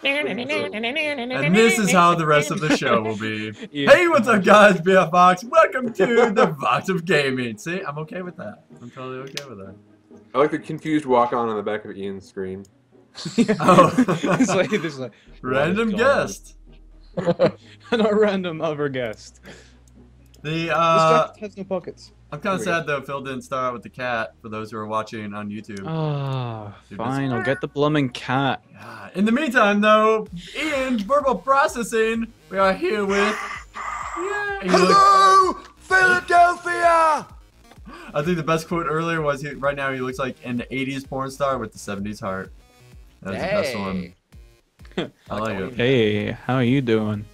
And this is how the rest of the show will be. Hey, what's up, guys? Bebop Vox. Welcome to the Vox of Gaming. See, I'm okay with that. I'm totally okay with that. I like the confused walk-on on the back of Ian's screen. Oh, it's like random guest. Not a random other guest. The This jacket has no pockets. I'm kind of sad though Phil didn't start out with the cat for those who are watching on YouTube. Ah, fine. I'll get the blooming cat. Yeah. In the meantime, though, Ian, verbal processing. We are here with. Yeah. Hello, Philadelphia. I think the best quote earlier was, right now he looks like an 80s porn star with the 70s heart. That's the best one. I like it. Hey, how are you doing?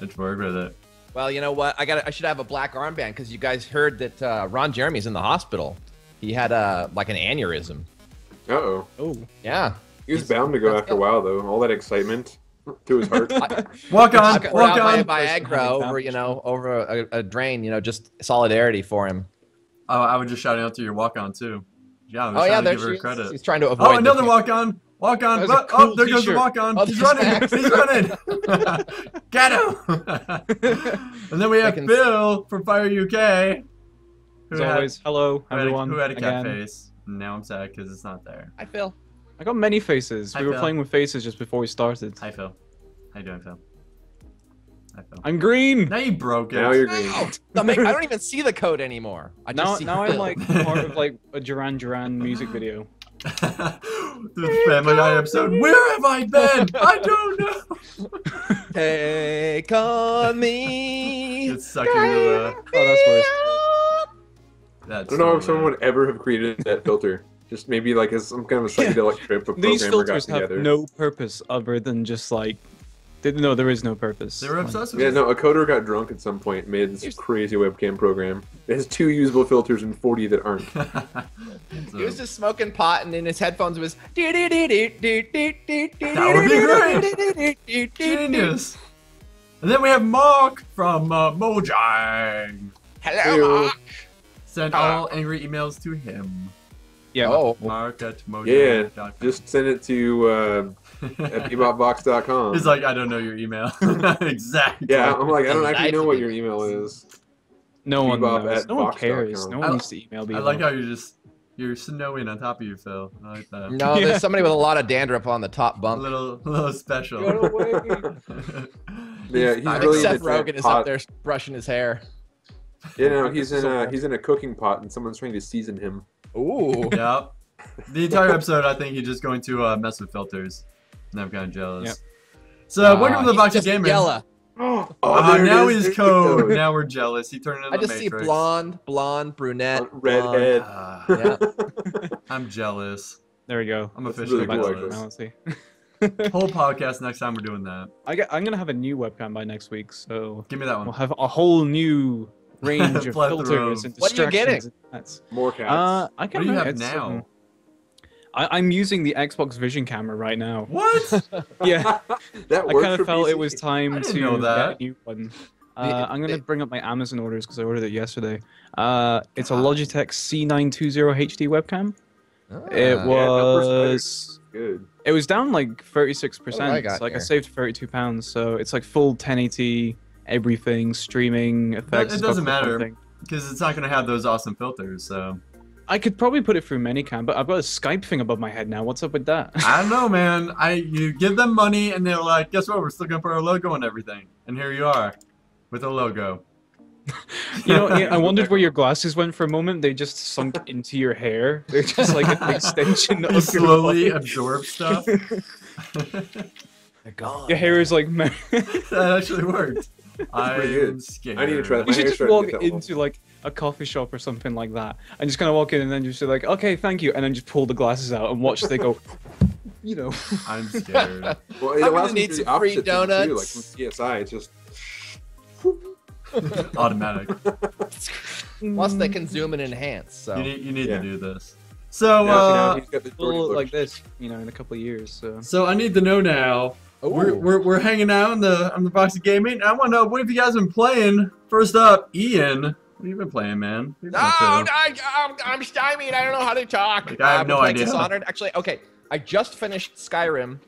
Let's work with it. Well, you know what? I should have a black armband because you guys heard that Ron Jeremy's in the hospital. He had like an aneurysm. Uh-oh. Oh. Yeah. He was bound to go after a while, though. All that excitement to his heart. Walk on, Walk walk on. Viagra over, over a drain, just solidarity for him. Oh, I was just shouting out to your walk on too. Yeah, I was Oh trying yeah, to there give her she credit. is. He's trying to avoid. Oh, another walk on. Walk on. That was a Oh, cool there goes the t-shirt. walk on. Oh, He's there's running. Max. He's running. Get him. And then we have Phil from Fire UK. As always, hello everyone. Who had a cat again. face. Now I'm sad because it's not there. Hi, Phil. I got many faces. Hi, We were Phil. playing with faces just before we started. Hi, Phil. How you doing, Phil? Hi, Phil. I'm green. Now you broke it. Now you're green. I don't even see the code anymore. I just see Now Phil. I'm like part of like a Duran Duran music video. The Family Guy episode. Where have I been? I don't know. Take on me. It's sucking into the. Oh, that's worse. That's I don't know if so someone bad. would ever have created that filter. Just maybe like as some kind of a psychedelic trip a These programmer got filters have together. no purpose other than just like. No, there is no purpose. They were obsessed with Yeah, it. no, a coder got drunk at some point and made this crazy webcam program. It has 2 usable filters and 40 that aren't. He was just smoking pot, and in his headphones was. That would be great. Genius. And then we have Marc from Mojang. Hello, Marc. Send all angry emails to him. Yeah. Oh. Marc at Yeah, Mojang.com. just send it to at bebopbox.com. He's like, I don't know your email. Exactly. Yeah, I'm like, I don't actually know what your email is. No one Bebop knows. at No one Vox.com. cares. No one needs to email me. I like how you're snowing on top of you, Phil. I like that. No, there's somebody with a lot of dandruff on the top A bunk. little special. Go away. Yeah, he's I think really Seth into that Rogen is pot. up there brushing his hair. You know, he's in a cooking pot and someone's trying to season him. Ooh. Yep. The entire episode, I think he's just going to mess with filters. And I'm kind of jealous. Yep. So, welcome to the Vox just Gaming. yellow. Oh, Now it is. he's There's the code. Now we're jealous. He turned into I the just Matrix. see blonde, brunette, Redhead. Yeah. I'm jealous. There we go. I'm That's officially really cool, jealous. Now let's see. Whole podcast next time we're doing that. I'm gonna have a new webcam by next week, so Give me that we'll one. have a whole new range of Plethora filters of- and What are you distractions. getting? and that's- More cats. I What can't do you remember. have It's, now? I'm using the Xbox Vision camera right now. What? Yeah, that I works kind for of felt PC. it was time I didn't to know that. get a new one. I'm gonna bring up my Amazon orders because I ordered it yesterday. It's a God. Logitech C920 HD webcam. Ah. It that works better. was Good. it was down like What 36%. have I got Like I here? saved £32, so it's like full 1080 everything, streaming effects. It got doesn't the whole matter. thing. Because it's not going to have those awesome filters, so. I could probably put it through Minicam, but I've got a Skype thing above my head now. What's up with that? I don't know, man. You give them money, and they're like, guess what? We're still going to put our logo and everything. And here you are, with a logo. You know, I wondered where your glasses went for a moment. They just sunk into your hair. They're just like an extension You of your slowly body. absorb stuff. They're gone. Your hair is like. That actually worked. pretty I'm good. scared. I need to try that. You My should hair's just starting to walk get that long. into like a coffee shop or something like that, and just kind of walk in and then just be like, "Okay, thank you," and then just pull the glasses out and watch they go. You know. I'm scared. Well, it I'm allows gonna need them to do some free opposite things, too, donuts. like from CSI, it's just Automatic. Plus, they can zoom and enhance. So You need Yeah. to do this. So, yeah, see, now he's got the We'll dirty look look. like this, in a couple of years. So. so I need to know now. We're hanging out on the Vox of Gaming. I want to know, what have you guys been playing? First up, Ian. What have you been playing, man? What have you been up to? I'm stymied. I don't know how to talk. Like, I have no I'm playing idea. Dishonored. Actually, okay. I just finished Skyrim.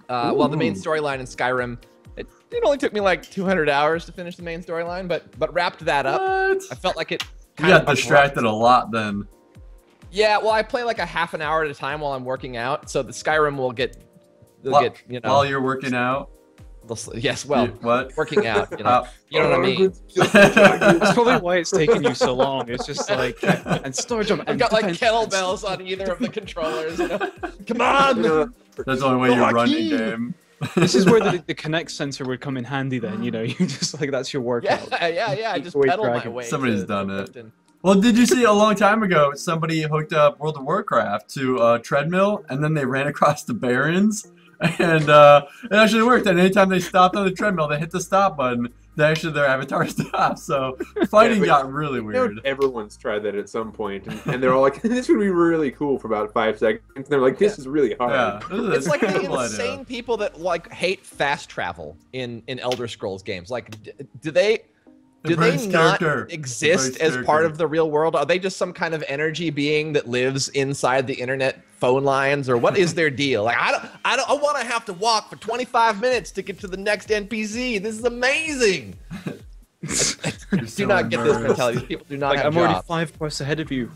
Well, the main storyline in Skyrim, it only took me like 200 hours to finish the main storyline, but wrapped that up. What? I felt like it. You got distracted a lot then. Yeah, well, I play like a half an hour at a time while I'm working out, so the Skyrim will get, you know. While you're working out. Yes, well, what? working out, you know, you know what I mean. That's probably why it's taking you so long. It's just like and storage. I've got like kettlebells on either of the controllers. You know? Come on. That's the only way you run in game. This is where the Kinect sensor would come in handy. Then you know, you just like that's your workout. Yeah. I just pedal my way. Somebody's done it. Well, did you see a long time ago somebody hooked up World of Warcraft to a treadmill and then they ran across the Barrens and it actually worked. And anytime they stopped on the treadmill, they hit the stop button. Their avatar stopped. So fighting got really weird. Everyone's tried that at some point, and they're all like, "This would be really cool for about 5 seconds." And they're like, "This is really hard." Yeah. It's like the insane people that like hate fast travel in Elder Scrolls games. Like, do they not exist as part of the real world? Are they just some kind of energy being that lives inside the internet phone lines, or what is their deal? Like, I want to have to walk for 25 minutes to get to the next NPC. This is amazing. Do not get this mentality. People do not have I'm jobs. already 5 quests ahead of you.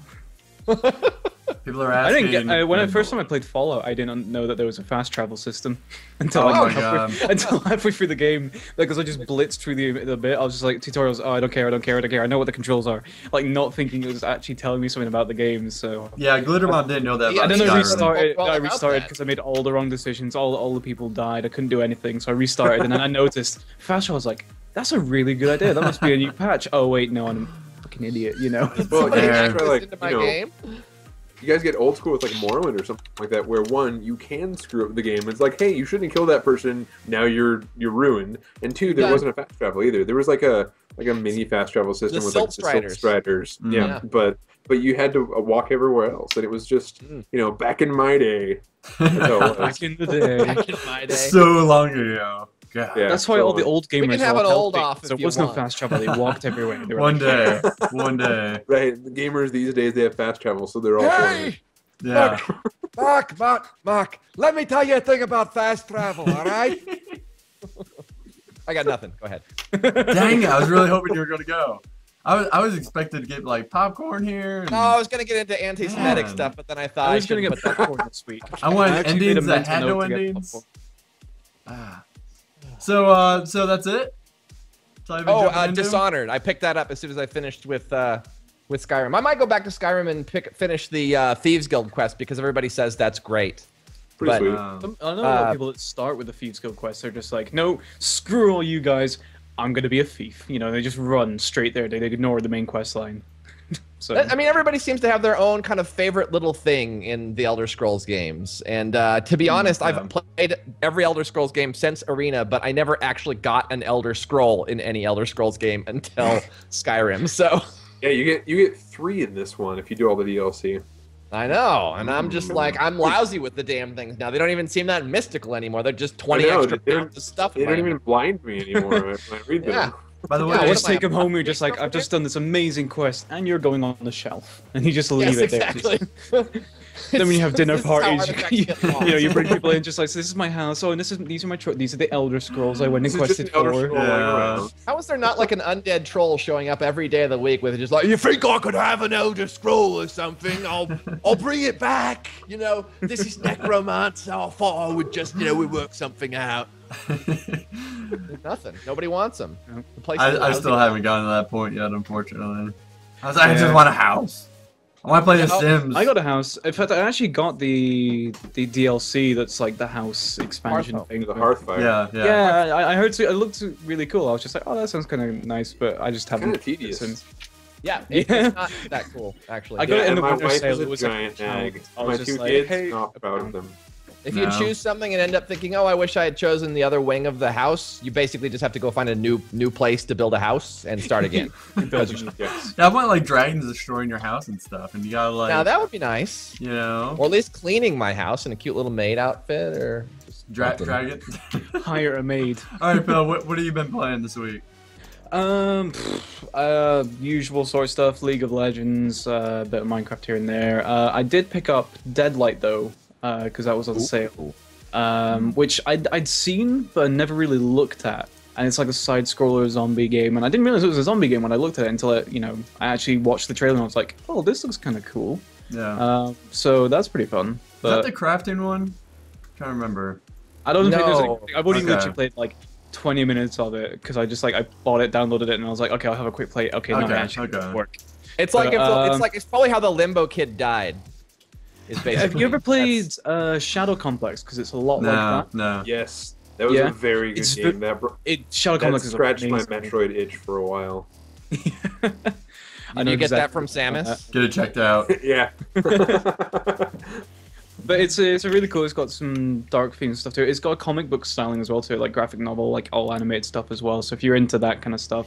People are asking. I didn't get when first time I played Fallout, I didn't know that there was a fast travel system until until halfway through the game. Like, as I just blitzed through the bit, I was just like, tutorials. Oh, I don't care. I know what the controls are. Like, not thinking it was actually telling me something about the game. So yeah, Glittermon didn't know that. And then I Skyrim. restarted because I made all the wrong decisions. All the people died. I couldn't do anything, so I restarted. And then I noticed fast travel. I was like, that's a really good idea. That must be a new patch. Oh wait, no, I'm a fucking idiot. You know. Well, like, into my game. You guys get old school with like Morrowind or something like that, where one, you can screw up the game. It's like, hey, you shouldn't kill that person. Now you're ruined. And two, there wasn't a fast travel either. There was like a mini fast travel system with like the Silk Striders. Yeah, but you had to walk everywhere else, and it was just back in my day. Back in the day. Back in my day. So long ago. God. Yeah, that's why all the old gamers. We can have an old off. So there was no fast travel. They walked everywhere. One day. Right, the gamers these days, they have fast travel, so they're all. Hey, yeah. Marc. Let me tell you a thing about fast travel. All right. I got nothing. Go ahead. Dang it! I was really hoping you were gonna go. I was expected to get like popcorn here. No, I was gonna get into anti-Semitic stuff, but then I thought I was gonna get popcorn this week. I wanted endings that had no endings. So that's it. Dishonored. I picked that up as soon as I finished with Skyrim. I might go back to Skyrim and finish the Thieves Guild quest because everybody says that's great. Pretty sweet. I know a lot of people that start with the Thieves Guild quest. They're just like, no, screw all you guys. I'm gonna be a thief. You know, they just run straight there. They ignore the main quest line. So I mean, everybody seems to have their own kind of favorite little thing in the Elder Scrolls games. And to be honest, I've played every Elder Scrolls game since Arena, but I never actually got an Elder Scroll in any Elder Scrolls game until Skyrim. So yeah, you get 3 in this one if you do all the DLC. I know, and I'm just like, I'm lousy with the damn things now. They don't even seem that mystical anymore. They're just 20 extra pounds of stuff. They don't even blind me anymore when I read them. By the way, I just take him home. You're just like, I've just done this amazing quest, and you're going on the shelf, and you just leave it there. Exactly. Then when you have dinner parties, you bring people in, just like, so this is my house. Oh, and these are my these are the Elder Scrolls I went and quested for. How is there not like an undead troll showing up every day of the week with just like, you think I could have an Elder Scroll or something? I'll bring it back. You know, this is necromancer. I thought I would just, we work something out. Nothing. Nobody wants them. The I still haven't gotten to that point yet, unfortunately. I just want a house. I want to play The Sims. I got a house. In fact, I actually got the DLC that's like the house expansion thing. The Hearthfire. Yeah. I heard it looked really cool. I was just like, oh, that sounds kind of nice, but I just haven't. Kind of tedious. Yeah, it's not that cool, actually. I got it in the winter sale. It was a giant nag. My 2 kids, not proud of them. If you choose something and end up thinking, oh, I wish I had chosen the other wing of the house, you basically just have to go find a new place to build a house and start again. I want like dragons destroying your house and stuff, and you gotta like. Now that would be nice. You know. Or at least cleaning my house in a cute little maid outfit, or just dragon. Hire a maid. All right, Phil. What have you been playing this week? Usual sort of stuff. League of Legends, a bit of Minecraft here and there. I did pick up Deadlight though. Because that was on sale. which I'd seen but never really looked at. And it's like a side-scroller zombie game, and I didn't realize it was a zombie game when I looked at it until I actually watched the trailer and I was like, oh, this looks kind of cool. Yeah. So that's pretty fun. Is that the crafting one? I'm trying to remember. I don't think there's anything. I've only literally played like 20 minutes of it because I just I bought it, downloaded it, and I was like, okay, I'll have a quick play. Okay, no, it actually doesn't work. It's like it's probably how the Limbo kid died. Have you ever played Shadow Complex? Because it's a lot like that. No. Yes. That was a very good game. Shadow Complex scratched my Metroid itch for a while. Did you get that from Samus? Get it checked out. Yeah. But it's a really cool. It's got some dark theme stuff to it. It's got a comic book styling as well to it, like graphic novel, like all animated stuff as well. So if you're into that kind of stuff,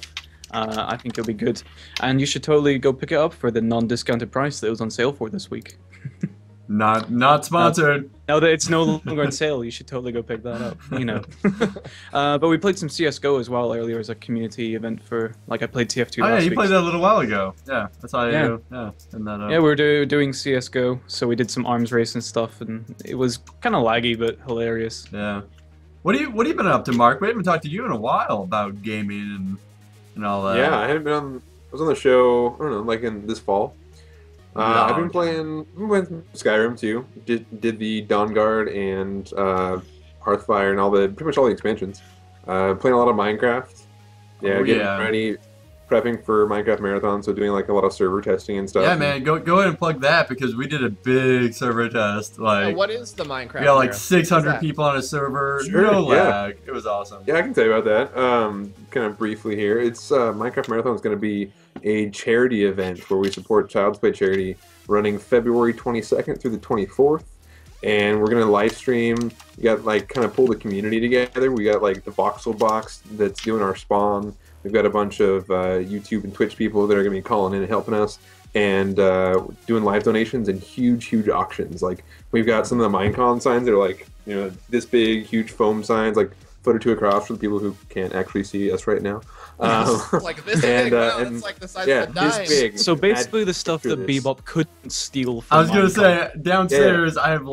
I think it'll be good. And you should totally go pick it up for the non-discounted price that it was on sale for this week. Not sponsored. Now that it's no longer on sale, you should totally go pick that up. You know. But we played some CS:GO as well earlier as a community event for I played TF2. Oh yeah, you played that a little while ago. Yeah, that's how you. Yeah. Yeah, we were doing CS:GO, so we did some arms race and stuff, and it was kind of laggy but hilarious. Yeah. What have you been up to, Mark? We haven't talked to you in a while about gaming and all that. Yeah, I haven't been on. I was on the show. I don't know, like in this fall. I've been playing Skyrim too. Did the Dawn Guard and Hearthfire and pretty much all the expansions. Playing a lot of Minecraft. Yeah, getting ready, prepping for Minecraft Marathon, so doing a lot of server testing and stuff. Yeah, man, go ahead and plug that because we did a big server test. What is the Minecraft? We got 600 people on a server, no lag. It was awesome. Yeah, I can tell you about that. Kind of briefly here, it's Minecraft Marathon is going to be a charity event where we support Child's Play charity, running February 22nd through the 24th. And we're gonna live stream. We got kind of pull the community together. We got the Voxel box that's doing our spawn. We've got a bunch of YouTube and Twitch people that are gonna be calling in and helping us, and doing live donations and huge auctions. We've got some of the Minecon signs that are this big, huge foam signs, foot or two across for the people who can't actually see us right now. This big, it's like the size of a dime. This big. So basically the stuff that Bebop couldn't steal from I was going to say, downstairs I have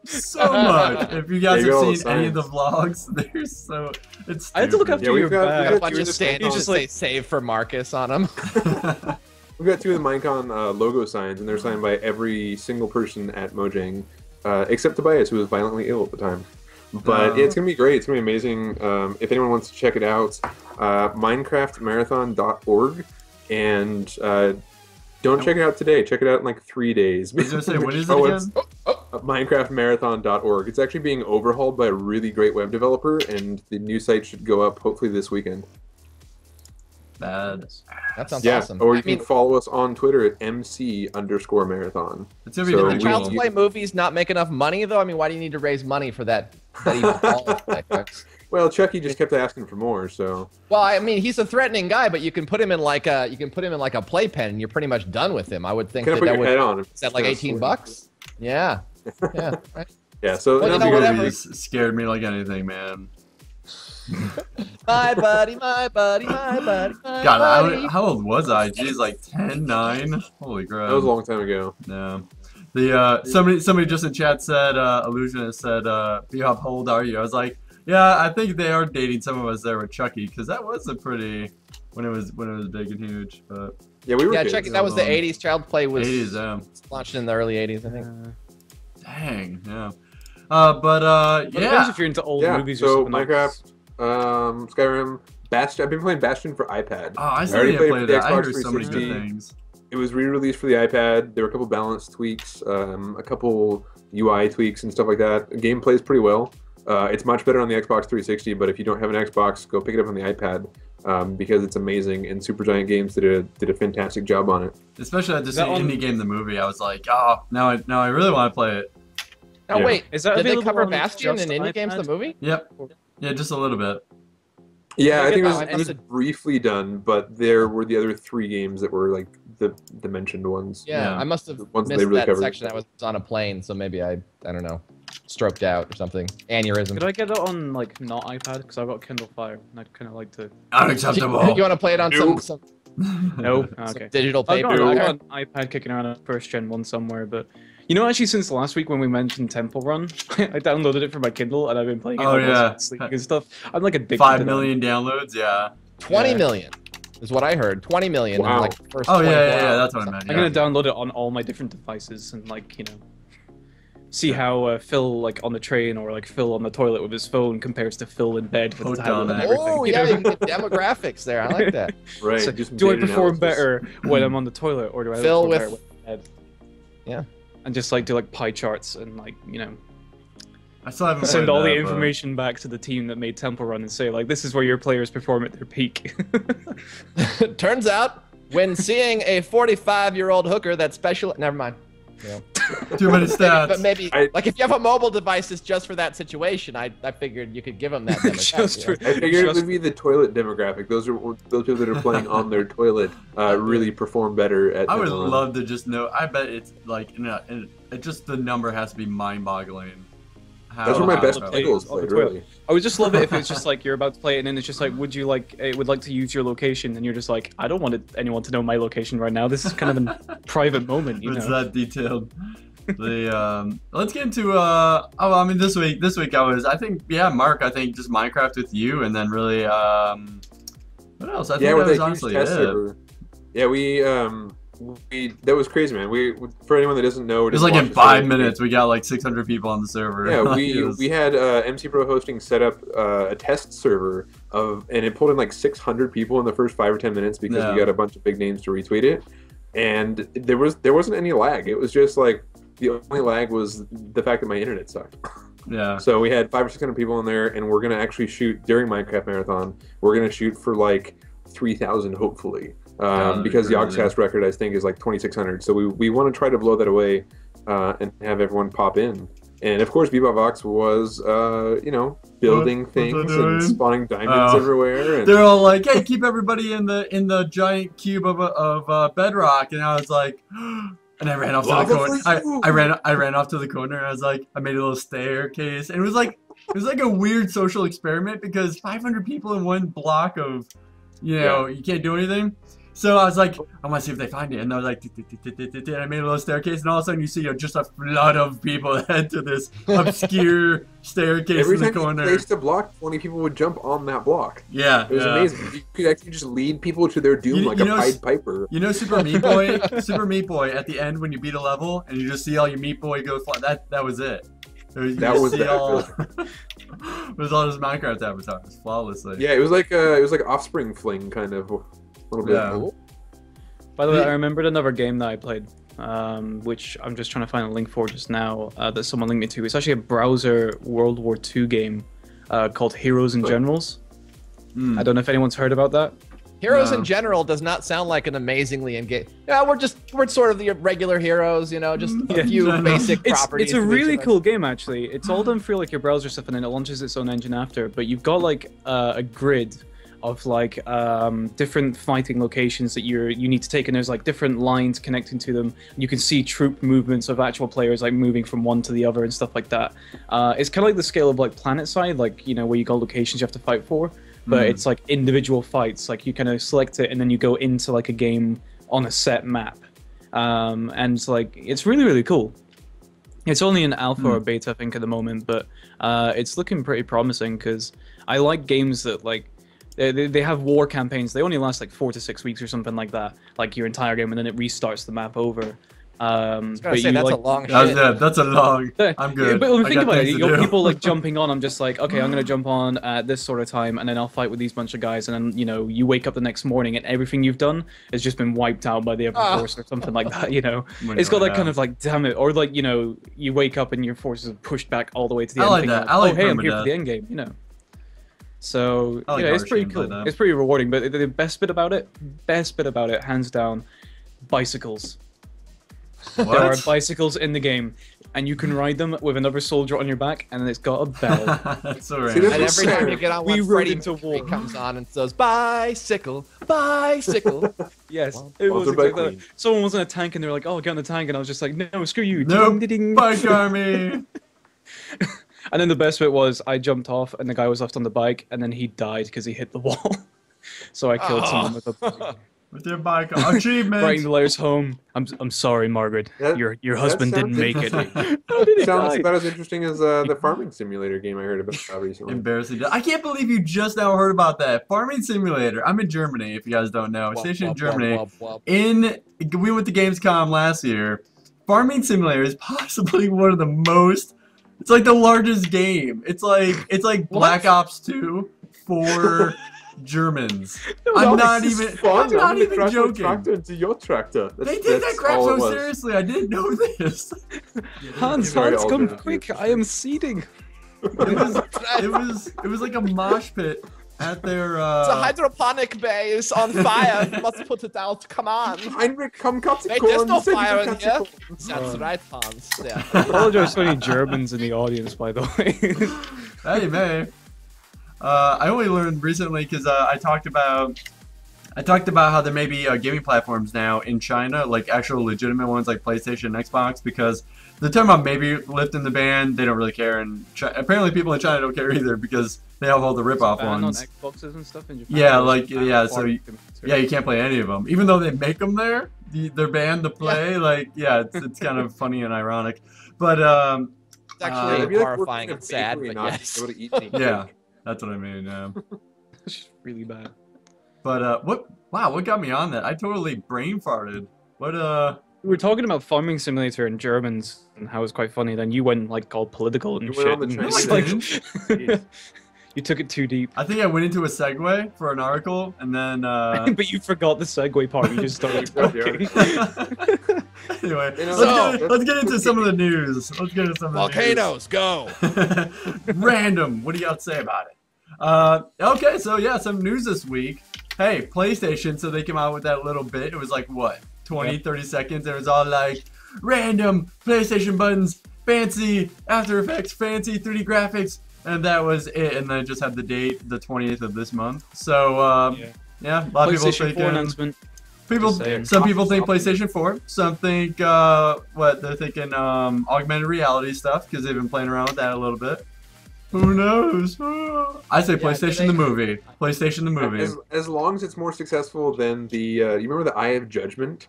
so much. If you guys have seen any of the vlogs, there's so... It's stupid. I had to look after your bag. A bunch of stand-ons just say save for Marcus on them. We've got 2 of the Minecon logo signs, and they're signed by every single person at Mojang, except Tobias, who was violently ill at the time. But it's going to be great. It's going to be amazing. If anyone wants to check it out, minecraftmarathon.org. And don't check it out today. Check it out in 3 days. I was going to say, what is it again? minecraftmarathon.org. It's actually being overhauled by a really great web developer, and the new site should go up hopefully this weekend. Bad. That sounds awesome. Or you can follow us on Twitter at MC_marathon. It's gonna be really cool. Child's Play movies not make enough money though. I mean, why do you need to raise money for that evil ball? Well, Chucky just kept asking for more, so. Well, I mean, he's a threatening guy, but you can put him in a playpen, and you're pretty much done with him. I would think that would. Head on him. Is that $18? Yeah. Yeah. Right. Yeah. So movies scared me like anything, man. My buddy, my buddy, my buddy, my God, buddy. how old was I? Jeez, 10, 9? Holy crap. That was a long time ago. Yeah. Somebody just in chat said, Illusionist said, Bebop, how old are you? I was like, yeah, I think they are dating some of us there with Chucky, because that was a pretty, when it was big and huge, but. Yeah, we were kids. Chucky, that was the 80s. Child's Play was 80s, yeah. launched in the early 80s, I think. Dang, yeah. Yeah. If you're into old movies or so something. Minecraft, Skyrim, Bastion. I've been playing Bastion for iPad. Oh, I already played that. I heard so many good things. It was re-released for the iPad. There were a couple balance tweaks, a couple UI tweaks and stuff like that. The game plays pretty well. It's much better on the Xbox 360, but if you don't have an Xbox, go pick it up on the iPad because it's amazing. And Supergiant Games did a fantastic job on it. Especially at this indie game, the movie. I was like, oh, now I really want to play it. Now wait, did they cover Bastion in Indie Games, the movie? Yep. Yeah, just a little bit. Yeah, I think it was briefly done, but there were the other 3 games that were the mentioned ones. Yeah, I must have missed that section. I was on a plane, so maybe I don't know, stroked out or something. Aneurysm. Could I get it on not iPad? Because I've got Kindle Fire, and I'd kind of like to. Unacceptable. You want to play it on some no? Okay. Digital paper. I've got an iPad kicking around a first gen one somewhere, but You know, actually, since last week when we mentioned Temple Run, I downloaded it for my Kindle and I've been playing it. Oh yeah, sleeping and stuff. I'm like addicted. 5 million downloads. Yeah. 20 million is what I heard. 20 million in like the first. Oh yeah, that's what I meant. I'm gonna download it on all my different devices and like see how Phil like on the train or like Phil on the toilet with his phone compares to Phil in bed with the tablet and everything. Oh yeah, you can get demographics there. I like that. Right. So, do I perform better when I'm on the toilet or do I perform better when I'm in bed? Yeah. And just like do like pie charts and like I still haven't send all the information back to the team that made Temple Run and say like this is where your players perform at their peak. Turns out when seeing a 45-year-old hooker that special, never mind. Yeah. Too many stats. But maybe, like, if you have a mobile device that's just for that situation, I figured you could give them that demographic. I figured it would be the toilet demographic. Those people that are playing on their toilet really perform better at. I would love to just know. I bet it's like, it just the number has to be mind-boggling. That's where my best pickles played, really. I would just love it if it's just like you're about to play it and then it's just like, would you like to use your location? And you're just like, I don't want anyone to know my location right now. This is kind of a private moment, you know. It's that detailed. Let's get into I mean this week I think Marc, I think just Minecraft with you and then really what else? I think that was honestly it. Yeah, that was crazy, man. For anyone that doesn't know, it was like in 5 minutes we got like 600 people on the server. Yeah, we had MC Pro Hosting set up a test server and it pulled in like 600 people in the first 5 or 10 minutes because we got a bunch of big names to retweet it, and there wasn't any lag. It was just like the only lag was the fact that my internet sucked. Yeah. So we had 500 or 600 people in there, and we're gonna actually shoot during Minecraft Marathon. We're gonna shoot for like 3,000 hopefully. Because the Ogcast record I think is like 2,600, so we want to try to blow that away and have everyone pop in. And of course, Bebop Vox was building things and spawning diamonds everywhere. And they're all like, "Hey, keep everybody in the giant cube of bedrock," and I was like. And I ran off to the corner. I ran off to the corner. And I was like, I made a little staircase, and it was like a weird social experiment because 500 people in one block of, you can't do anything. So I was like, I want to see if they find it, and I was like, and I made a little staircase, and all of a sudden you see just a flood of people head to this obscure staircase in the corner. Every time you placed a block, 20 people would jump on that block. Yeah, it was amazing. You could actually just lead people to their doom like a Pied Piper. You know, Super Meat Boy. At the end when you beat a level and you just see all your Meat Boy go fly. That was it. It was all this Minecraft avatars flawlessly. Yeah, it was like Offspring fling kind of. Yeah. By the way, I remembered another game that I played, which I'm just trying to find a link for just now, that someone linked me to. It's actually a browser World War II game called Heroes and Generals. I don't know if anyone's heard about that. Heroes in General does not sound like an amazingly engaged. Yeah, we're sort of the regular heroes, just a few basic properties. It's a really cool game, actually. It's all done through like your browser stuff, and then it launches its own engine after. But you've got like a grid of like different fighting locations that you need to take, and there's like different lines connecting to them. You can see troop movements of actual players like moving from one to the other and stuff like that. It's kind of like the scale of like PlanetSide, like where you got locations you have to fight for, but it's like individual fights. Like you kind of select it and then you go into like a game on a set map, and it's like it's really, really cool. It's only in alpha or beta I think at the moment, but it's looking pretty promising because I like games that like they have war campaigns. They only last like 4 to 6 weeks or something like that, like your entire game, and then it restarts the map over. But that's a long shit. That's a long. I'm good. But think about it. You got people like jumping on. I'm just like, okay, I'm gonna jump on at this sort of time, and then I'll fight with these bunch of guys, and then you wake up the next morning, and everything you've done has just been wiped out by the other force or something like that. It's got that kind of like, damn it, or like you wake up and your forces are pushed back all the way to the end. I like that. I like hey, I'm here for the end game. So it's pretty cool. It's pretty rewarding. But the best bit about it, hands down, bicycles. What? There are bicycles in the game, and you can ride them with another soldier on your back, and it's got a bell. That's so random. And every time you get on one, Freddie Mercury comes on and says, "Bicycle, bicycle." Yes, it was exactly that. Someone was in a tank, and they were like, "Oh, get on the tank," and I was just like, "No, screw you!" No, bike army. And then the best bit was I jumped off, and the guy was left on the bike, and then he died because he hit the wall. So I killed someone with a bike. With your bike achievement. Writing the letters home. I'm sorry, Margaret. Your husband didn't make it. Sounds about as interesting as the farming simulator game I heard about recently. Embarrassing. I can't believe you just now heard about that. Farming simulator. I'm in Germany, if you guys don't know. Stationed in Germany. We went to Gamescom last year. Farming simulator is possibly one of the most. It's like the largest game. It's like Black Ops 2 for Germans. I'm not even joking. Tractor into your tractor. They take that crap so seriously. I didn't know this. Hans, come quick! I am seeding. It was like a mosh pit at their. The hydroponic bay is on fire. You must put it out. Come on. Heinrich, come cut Wait, there's no fire in here. That's right, Hans. Yeah. I apologize for any Germans in the audience, by the way. Hey, man. I only learned recently because I talked about how there may be gaming platforms now in China, like actual legitimate ones like PlayStation and Xbox, because they're talking about maybe lifting the ban. They don't really care, and apparently people in China don't care either because they have all the rip-off ones. On Xboxes and stuff in Japan. Yeah, so you can't play any of them, even though they make them there. They're banned to play. It's kind of funny and ironic, but it's actually horrifying and sad. But yes. Yeah. That's what I mean. It's really bad. But what got me on that? I totally brain farted. What We were talking about farming simulator and Germans and how it's quite funny. Then you went like all political and shit. And it's like, you took it too deep. I think I went into a segue for an article and then. But you forgot the segue part. You just started talking. Anyway, let's get into some of the news. Let's get into some of the Volcanoes, go. Random. What do you got to say about it? Okay, so yeah, some news this week. Hey, PlayStation, so they came out with that little bit. It was like, what, 20, 30 seconds? It was all like, random PlayStation buttons, fancy After Effects, fancy 3D graphics, and that was it. And then it just had the date, the 20th of this month. So, yeah, a lot of people thinking... announcement. Some people think PlayStation 4. Some think, they're thinking augmented reality stuff, because they've been playing around with that a little bit. Who knows? I say PlayStation the movie. PlayStation the movie. As long as it's more successful than the, you remember the Eye of Judgment?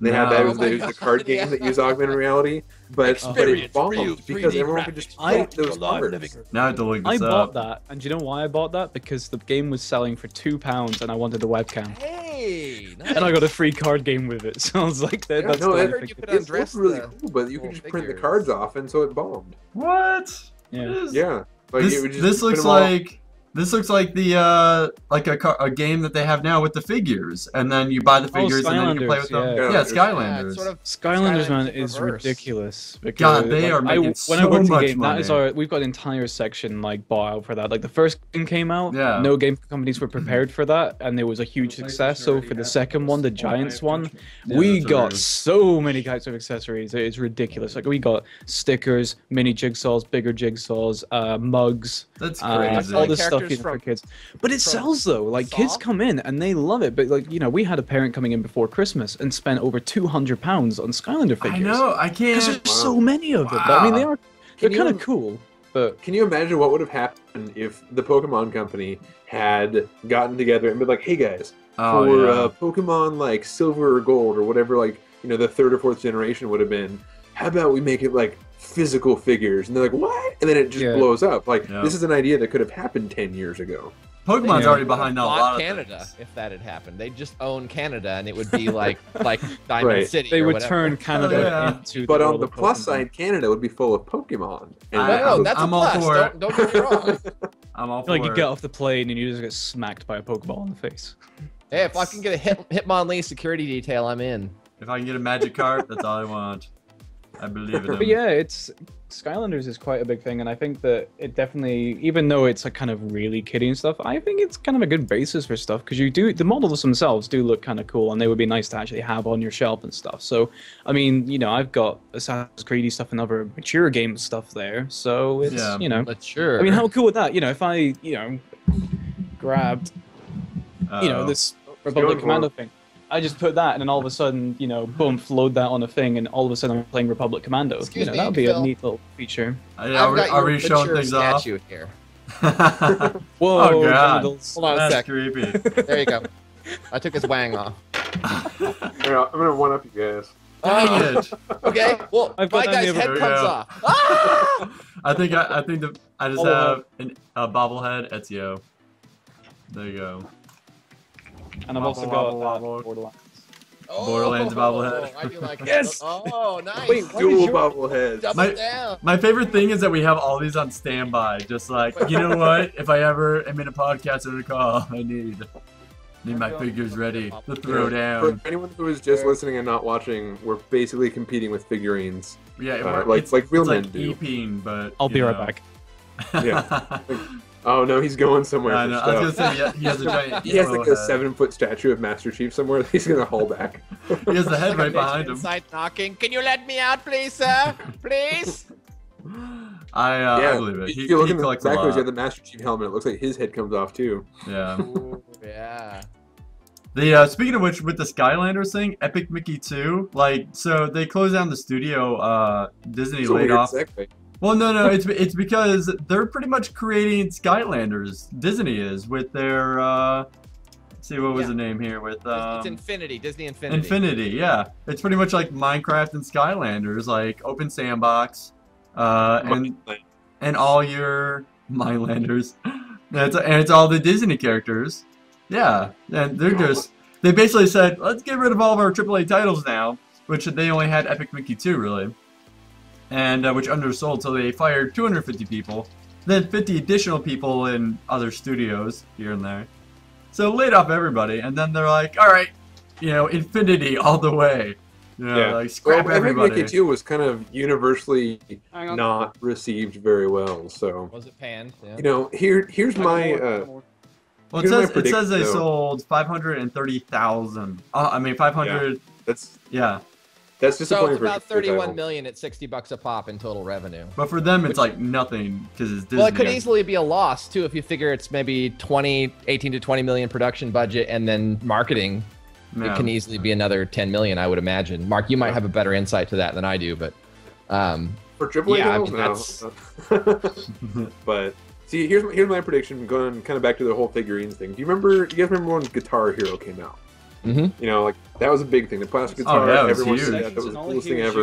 They had that. It was the card game that used augmented reality, but it bombed because everyone could just play those cards. Now I have to look this up. I bought that, and do you know why I bought that? Because the game was selling for £2, and I wanted the webcam. Hey, nice. And I got a free card game with it. So I was like, that's it's really cool, but you could just print the cards off, and so it bombed. What? Yeah. Like this looks like the a game that they have now with the figures, and then you buy the figures and then you can play with them. Yeah, Skylanders. Skylanders, man, is ridiculous. God, they are making so much money. We've got an entire section like bought out for that. Like the first game came out, no game companies were prepared for that, and it was a huge success. So for the second one, the Giants one, we got so many types of accessories. It's ridiculous. Like we got stickers, mini jigsaws, bigger jigsaws, mugs. That's crazy. All this stuff for kids. But it sells though. Like kids come in and they love it. But like we had a parent coming in before Christmas and spent over £200 on Skylander figures. I know. I can't. Because there's so many of them. But, I mean, they're kind of cool. But can you imagine what would have happened if the Pokemon Company had gotten together and been like, "Hey guys, for Pokemon like Silver or Gold or whatever, like the third or fourth generation would have been. How about we make it like physical figures?" And they're like, "What?" And then it just blows up. Like this is an idea that could have happened 10 years ago. Pokemon's already behind a lot of Canada things. If that had happened, they'd just own Canada, and it would be like Diamond City. They would turn Canada into. But on the plus side, Canada would be full of Pokemon. And that's a plus. Don't get me wrong. I'm all for it. You get off the plane and you just get smacked by a Pokeball in the face. Hey, if I can get a Hitmonlee security detail, I'm in. If I can get a magic card, that's all I want. I believe in them. But yeah, Skylanders is quite a big thing, and I think that it definitely, even though it's like kind of really kiddie and stuff, I think it's kind of a good basis for stuff because the models themselves do look kind of cool, and they would be nice to actually have on your shelf and stuff. So, I mean, I've got Assassin's Creed stuff and other mature game stuff there, so it's mature. I mean, how cool would that? If I grabbed this Republic Commando thing. I just put that, and then all of a sudden, boom, load that on a thing, and all of a sudden I'm playing Republic Commando. Excuse me, that would be Phil. a neat little feature. Are we showing things off? Here. Whoa, oh god, hold on a that's sec. creepy. There you go. I took his wang off. I'm gonna one up you guys. Dang it. Okay, well, I've my got that guy's near- head There we comes go. off. Ah! I think I just have a bobblehead Ezio. There you go. And I've also Wobble, got wobble, wobble. Borderlands. Borderlands bobblehead. I do like Yes! that. Oh, nice. Wait, dual bobbleheads. Double down. My favorite thing is that we have all these on standby. Just like, you know what? If I ever am in a podcast or a call, I need my figures ready to throw down. For anyone who is just listening and not watching, we're basically competing with figurines. Yeah, like real it's men like do. EP-ing, but I'll be you right know. back. Yeah. Oh no, he's going somewhere. I for know. stuff. I was gonna say, yeah, he has a giant. He has like a head. 7-foot statue of Master Chief somewhere that he's gonna haul back. He has the head right behind him. Inside knocking. Can you let me out, please, sir? Please. I believe it. If He you look in the collects a backwards, you lot. have the Master Chief helmet. It looks like his head comes off too. Yeah. Ooh, yeah. The speaking of which, with the Skylanders thing, Epic Mickey 2, like, so they closed down the studio. Disney It's a laid weird off. segue. Well, no, it's because they're pretty much creating Skylanders. Disney is with their let's see, what was the name here with It's Infinity, Disney Infinity. Infinity, yeah. It's pretty much like Minecraft and Skylanders, like open sandbox, and all your Minelanders. And it's all the Disney characters. Yeah, and they basically said, let's get rid of all of our AAA titles now, which they only had Epic Mickey 2 really, and which undersold, so they fired 250 people, then 50 additional people in other studios here and there. So laid off everybody, and then they're like, all right, Infinity all the way. Like scrap everybody. Epic Mickey 2 was kind of universally Hang on. not received very well. So Was it panned? Yeah. here's my Well, here's my it says prediction, they though. sold 530,000. 500. That's Yeah, that's So disappointing. it's about for a 31 title. million at $60 a pop in total revenue. but for them it's like nothing because it's Disney. Well, it could easily be a loss too if you figure it's maybe 18 to 20 million production budget and then marketing. Yeah. It can easily be another 10 million, I would imagine. Mark, you might have a better insight to that than I do, but For AAA Yeah, I titles, mean, no. But see, here's my prediction. Going kind of back to the whole figurines thing. Do you guys remember when Guitar Hero came out? Mhm. Like that was a big thing. The plastic guitar, that was everyone huge. said that was the coolest thing ever.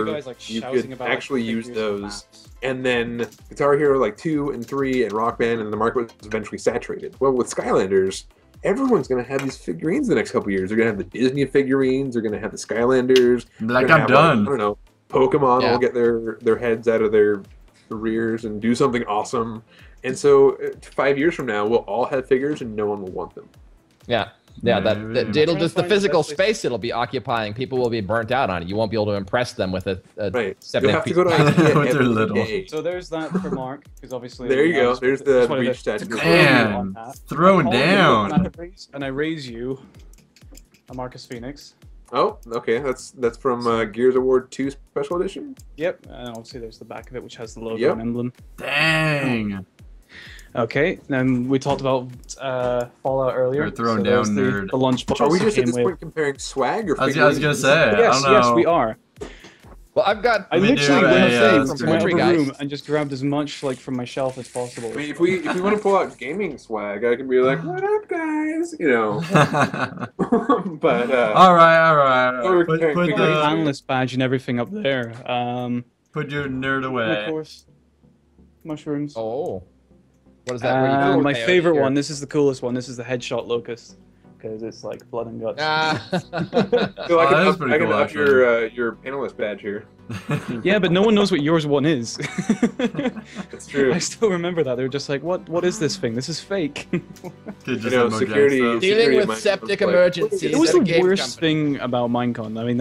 You could about, actually use figures and those. maps. And then Guitar Hero like 2 and 3 and Rock Band, and the market was eventually saturated. Well, with Skylanders, everyone's gonna have these figurines the next couple years. They're gonna have the Disney figurines. They're gonna have the Skylanders. Like, They're gonna I'm have, done. I don't know. Pokemon Yeah. will get their heads out of their rears and do something awesome. And so 5 years from now, we'll all have figures and no one will want them. yeah. Yeah, Maybe. it'll just the Trying to find physical the best way- space it'll be occupying. People will be burnt out on it. You won't be able to impress them with a Right. 7 You'll have to go to When IKEA they're every little. day. So there's that for Mark, because obviously. There you go. just- There's just the wanted breach to statue. call you Man, on that. throwing Call you down. And I raise you a Marcus Phoenix. Oh, okay. That's from Gears of War 2 Special Edition. Yep, and obviously there's the back of it, which has the logo Yep. and emblem. Dang. Okay, then we talked about Fallout earlier. You're throwing there's down, the, nerd. The lunchbox Are we just came at this with. point comparing swag or I was figurines? gonna say. I Yes, don't know. yes, we are. Well, I've got I We literally do, went yeah, from that's my great. other room and just grabbed as much from my shelf as possible. I mean, if we want to pull out gaming swag, I can be like, "What up, guys?" But all right. we're Put, comparing put, Got my figurines. analyst badge and everything up there. put your nerd And of away. course, mushrooms. Oh. What is that? Where you go with My peyote favorite here? one. This is the coolest one. This is the headshot locust because it's like blood and guts. Ah. So Oh, I that can is up, pretty I can cool, up your panelist badge here. Yeah, but no one knows what yours one is. It's true. I still remember that. They were just like, "What is this thing? This is fake." Kid just know, had Mojang security- stuff. Dealing Security with might septic look like- emergencies. It was at a the game worst company. thing about Minecon. I mean,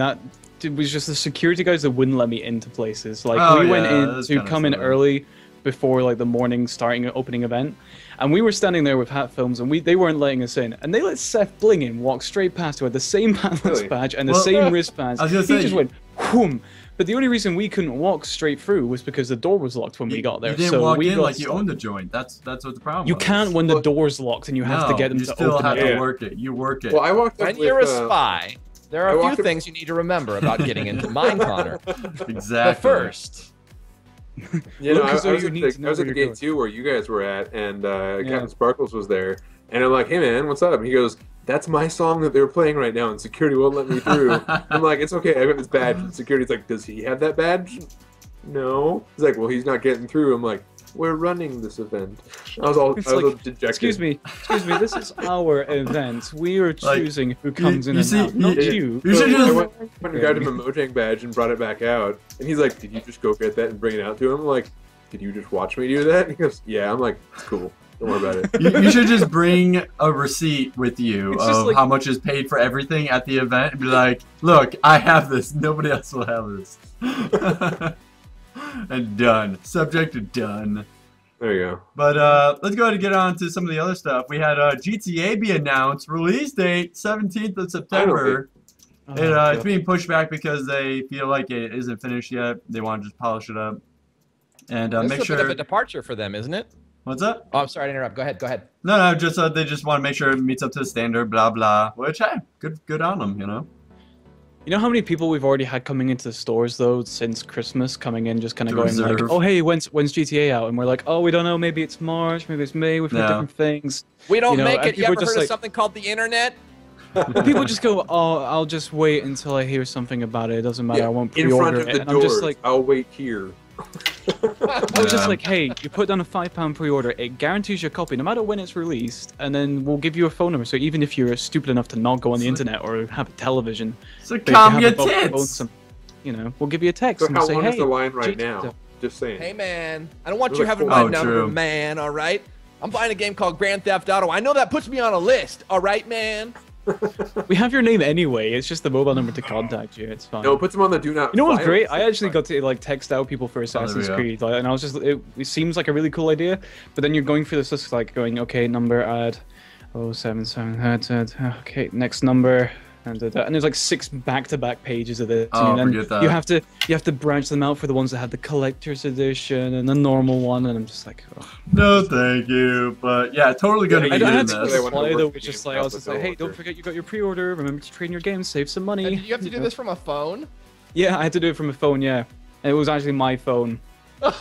it was just the security guys that wouldn't let me into places. Like Oh, we went yeah, in that's to kinda come in silly. early before like the morning starting opening event, and we were standing there with hat films, and they weren't letting us in, and they let Seth Blingen walk straight past who had the same panelist Really? badge and the Well, same wristbands. I was gonna He say, just went whoom. But the only reason we couldn't walk straight through was because the door was locked when we got there. You didn't so walk we in got like you stuck. owned the joint. That's what the problem You was. can't when the Well, door's locked, and you have to No, get them you to still open have it. to Yeah. work it. You work it. Well, I walked up When you're a with, spy, there I are a walked few up- things you need to remember about getting into Minecon. exactly. But first, You know, I was at the gate too where you guys were at, and Captain Sparkles was there, and I'm like, hey man, what's up? And he goes, that's my song that they're playing right now, and security won't let me through. I'm like, it's okay, I got this badge. And security's like, does he have that badge? No. He's like, well, he's not getting through. I'm like, we're running this event. I was all dejected. Excuse me, this is our event. We are choosing who comes in and out, not you. I went and grabbed him a Mojang badge and brought it back out. And he's like, did you just go get that and bring it out to him? I'm like, did you just watch me do that? And he goes, yeah. I'm like, it's cool. Don't worry about it. You should just bring a receipt with you of how much is paid for everything at the event and be like, look, I have this. Nobody else will have this. And done. Subject done. There you go. But let's go ahead and get on to some of the other stuff. We had GTA be announced. Release date, 17th of September. It's being pushed back because they feel like it isn't finished yet. They want to just polish it up. And make sure... It's a bit of a departure for them, isn't it? What's up? Oh, I'm sorry to interrupt. Go ahead. No, just they just want to make sure it meets up to the standard, blah, blah. Which, hey, good on them, you know? You know how many people we've already had coming into the stores, though, since Christmas, coming in, just kind of going like, oh, hey, when's GTA out? And we're like, oh, we don't know, maybe it's March, maybe it's May, we've heard different things. We don't make it. You ever heard of something called the internet? People just go, oh, I'll just wait until I hear something about it. It doesn't matter, I won't pre-order in front of it. the And I'm just doors, like, I'll wait here. I was just like, hey, you put down a £5 pre-order, it guarantees your copy no matter when it's released, and then we'll give you a phone number. So even if you're stupid enough to not go on the internet or have a television, so calm your tits. You know, we'll give you a text. So and how say, long hey, is the line right now? Just saying. Hey man, I don't want you having my number, man. All right, I'm buying a game called Grand Theft Auto. I know that puts me on a list. All right, man. We have your name anyway. It's just the mobile number to contact you. It's fine. No, it puts them on the do not. You know what's great? I actually got to like text out people for Assassin's Creed, and I was just, it seems like a really cool idea. But then you're going through this list, like going, okay, number add 077, okay, next number. And there's like 6 back-to-back pages of it. Oh, and forget that. You have to branch them out for the ones that have the collector's edition and the normal one, and I'm just like, ugh. No, thank you. But yeah, totally gonna be doing this. I was just like, hey, don't forget you got your pre-order. Remember to trade in your game, save some money. And you have to do this from a phone? Yeah, I had to do it from a phone. Yeah, and it was actually my phone. What?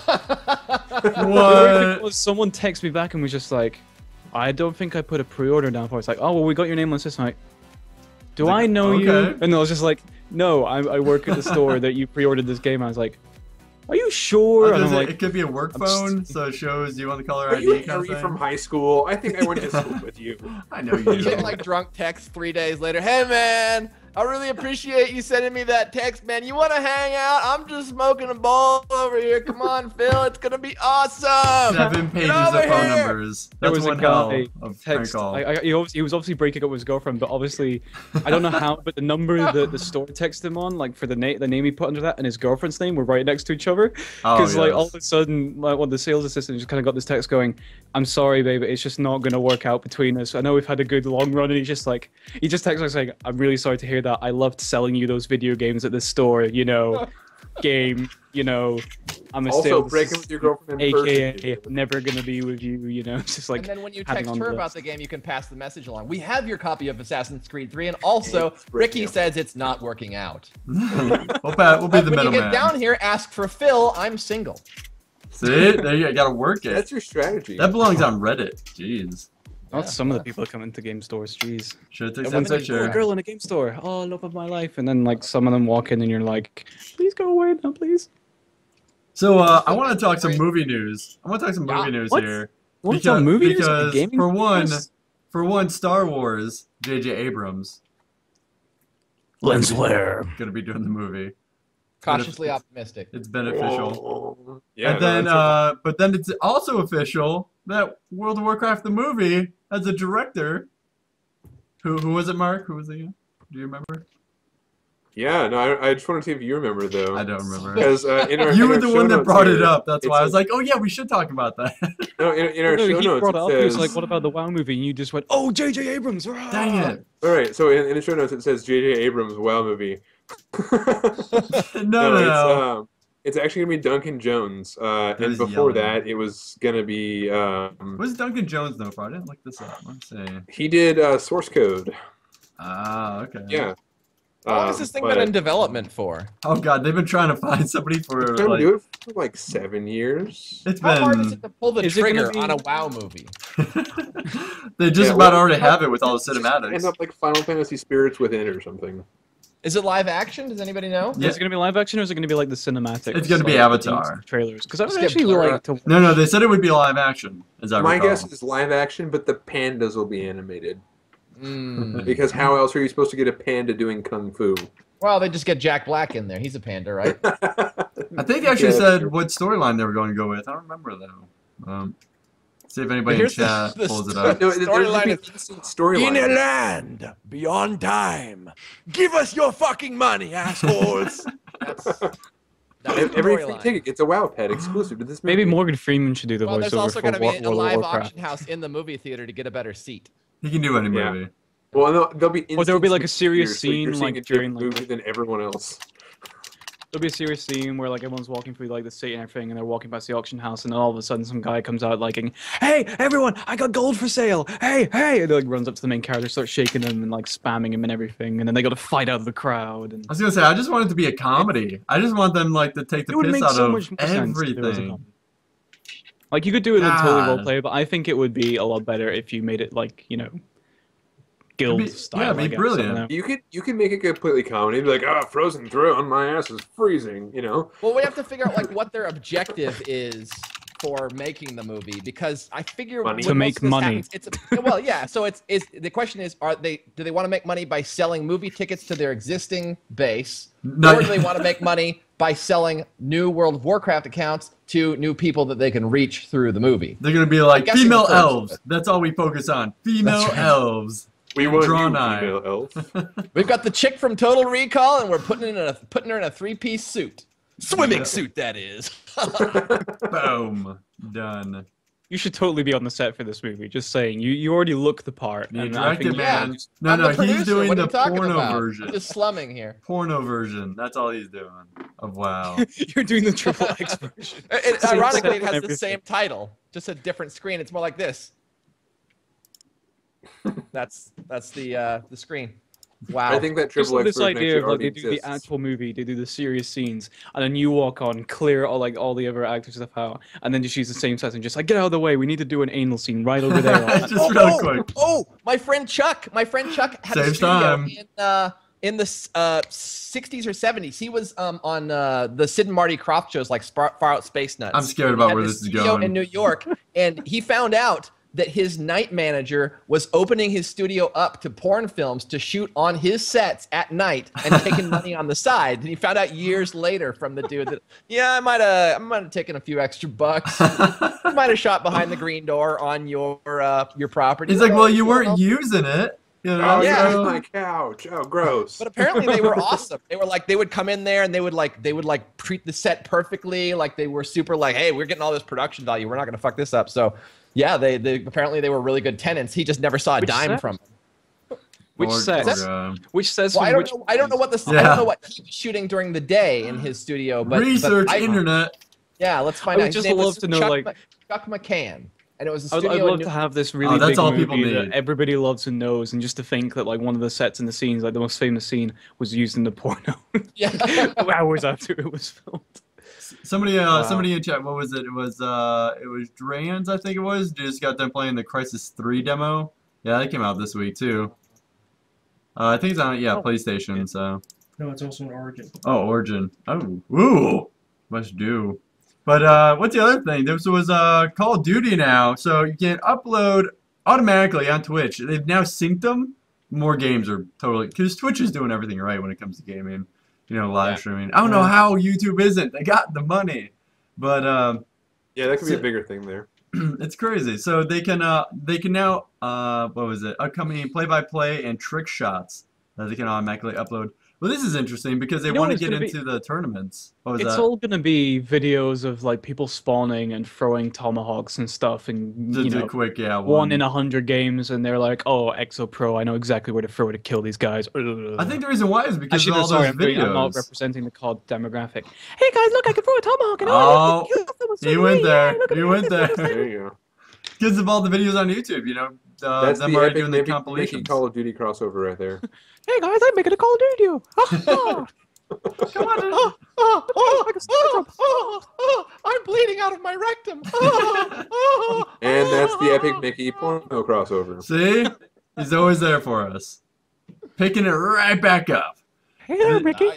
Someone texted me back and was just like, I don't think I put a pre-order down for it. It's like, oh well, we got your name on the system. Like, do I know you? And I was just like, no, I work at the store that you pre-ordered this game. I was like, are you sure? And I'm like, it could be a work phone, so it shows you on the color ID. Are you Harry from high school? I think I went to school with you. I know you. You get like drunk text 3 days later. Hey man, I really appreciate you sending me that text, man. You want to hang out? I'm just smoking a bowl over here. Come on, Phil. It's gonna be awesome. 7 pages of phone numbers. There was a guy of text. He was obviously breaking up with his girlfriend, but obviously, I don't know how. But the number the store texted him on, like for the name he put under that, and his girlfriend's name were right next to each other. Because like all of a sudden, like the sales assistant just kind of got this text going, "I'm sorry, babe, it's just not gonna work out between us. I know we've had a good long run," and he just texted us saying, "I'm really sorry to hear that. I loved selling you those video games at this store, you know, game, you know, I'm a also breaking with your girlfriend in AKA never gonna be with you, you know." It's just like, and then when you text her about the game, you can pass the message along. We have your copy of Assassin's Creed 3, and also Ricky says it's not working out. We'll be the middleman. When you get down here, ask for Phil. I'm single. See, there you gotta work it. That's your strategy. That belongs on Reddit. Jeez. Not some of the people that come into game stores, jeez. Should take Everyone's like, oh, a girl in a game store. Oh, love of my life. And then like some of them walk in and you're like, please go away now, please. So I want to talk some movie news. I want to talk some movie news here. Because for one, Star Wars, J.J. Abrams. Lens flare. Gonna be doing the movie. Cautiously optimistic. It's beneficial. Yeah. And then, but then it's also official that World of Warcraft the movie has a director. Who was it, Mark? Who was it? Do you remember? Yeah, no, I just want to see if you remember though. I don't remember. Because you were the one that brought it up. That's why I was like, oh yeah, we should talk about that. No, in our show notes, he was like, what about the WoW movie? And you just went, oh, J.J. Abrams. Dang it. All right, so in the show notes it says J.J. Abrams WoW movie. No. It's actually gonna be Duncan Jones, and before that, it was gonna be. What's Duncan Jones though? I didn't look this up. Let's see. He did Source Code. Ah, okay. Yeah. How long has this thing been in development for? Oh god, they've been trying to find somebody for They're trying to do it for like 7 years. It's How been. hard is it to pull the trigger be... on a WoW movie? They just about already have it with all the cinematics. End up like Final Fantasy Spirits Within or something. Is it live action? Does anybody know? Yeah. Is it gonna be live action or is it gonna be like the cinematics? It's gonna be Avatar trailers. Because I would actually like to. No, they said it would be live action. My guess is live action, but the pandas will be animated. Because how else are you supposed to get a panda doing kung fu? Well, they just get Jack Black in there. He's a panda, right? I think they actually said what storyline they were going to go with. I don't remember though. See if anybody in chat pulls it up. No, storyline. In a land beyond time, give us your fucking money, assholes. That's every free ticket gets a WoW pet exclusive to this movie. Maybe Morgan Freeman should do the voiceover. There's also going to be a live auction house in the movie theater to get a better seat. He can do any movie. Well, there'll be. Or there'll be like a serious scene like during movie than everyone else. There'll be a serious scene where like everyone's walking through like the city and everything, and they're walking past the auction house, and then all of a sudden some guy comes out like, "Hey, everyone! I got gold for sale! Hey, hey!" And he like runs up to the main character, starts shaking him and like spamming him and everything, and then they got to fight out of the crowd. And... I was gonna say, I just want it to be a comedy. I just want them like to take the piss out of everything. Like you could do it in totally roleplay, but I think it would be a lot better if you made it like guild style. Yeah, it'd be brilliant. You could make it completely comedy. Be like, frozen throne, my ass is freezing. Well, we have to figure out like what their objective is for making the movie, because I figure to make money. So the question is, do they want to make money by selling movie tickets to their existing base, or do they want to make money by selling new World of Warcraft accounts to new people that they can reach through the movie? They're gonna be like female elves. That's all we focus on. Female elves. We want female elves. We've got the chick from Total Recall, and we're putting her in a 3-piece suit, swimming suit that is. Boom, done. You should totally be on the set for this movie. Just saying, you already look the part. And I think, no, he's doing the porno version. I'm just slumming here. Porno version. That's all he's doing. Of WoW. You're doing the triple X version. Ironically, it has the same title, just a different screen. It's more like this. That's the screen. Wow. I think that triple X this idea of like they do exists. the actual movie, they do the serious scenes, and then you walk on, clear all the other actors stuff out, and then just use the same set and just like get out of the way. We need to do an anal scene right over there. Just real quick. Oh, my friend Chuck had a studio in the 60s or 70s. He was on the Sid and Marty Krofft shows like Far Out Space Nuts. I'm scared about where this is going. In New York, and he found out that his night manager was opening his studio up to porn films to shoot on his sets at night and taking money on the side. And he found out years later from the dude that, I might have taken a few extra bucks. I might have shot behind the green door on your property. He's like, well, you weren't using it. Oh, yeah, my couch. Oh, gross. But apparently they were awesome. They were like, they would come in there and they would treat the set perfectly. Like they were super like, hey, we're getting all this production value. We're not gonna fuck this up. So yeah, they apparently they were really good tenants. He just never saw a dime from them. Which says? Well, I don't know what I don't know what he was shooting during the day in his studio. But research internet. Yeah, let's find out. I would just love to know Chuck McCann. And it was a studio. I'd love to have this really that's big all movie people need. that everybody loves and knows, and just to think that like one of the sets in the scenes, like the most famous scene, was used in the porno. Yeah. Hours after it was filmed. Somebody in chat. What was it? It was Drans, I think it was. Just got done playing the Crisis 3 demo. Yeah, that came out this week too. I think it's on PlayStation. So. No, it's also an Origin. Oh, Origin. Oh, ooh, must do. But what's the other thing? This was Call of Duty now, so you can upload automatically on Twitch. They've now synced them. More games are totally, because Twitch is doing everything right when it comes to gaming, live streaming. I don't know how YouTube isn't. They got the money, but yeah, that could be a bigger thing there. It's crazy. So they can now what was it? Upcoming play-by-play and trick shots that they can automatically upload. Well, this is interesting because they want to get into the tournaments. It's all going to be videos of like people spawning and throwing tomahawks and stuff, and quick, 1 in 100 games, and they're like, "Oh, Exo Pro, I know exactly where to throw to kill these guys." I think the reason why is because of all those videos. I'm not representing the COD demographic. Hey guys, look, I can throw a tomahawk. And he went there. He went there. There you go. Because of all the videos on YouTube, That's them the already epic doing the making compilations. Call of Duty crossover right there. Hey guys, I'm making a Call of Duty. I'm bleeding out of my rectum. And that's the epic Mickey porno crossover. See? He's always there for us. Picking it right back up. Hey there, Mickey.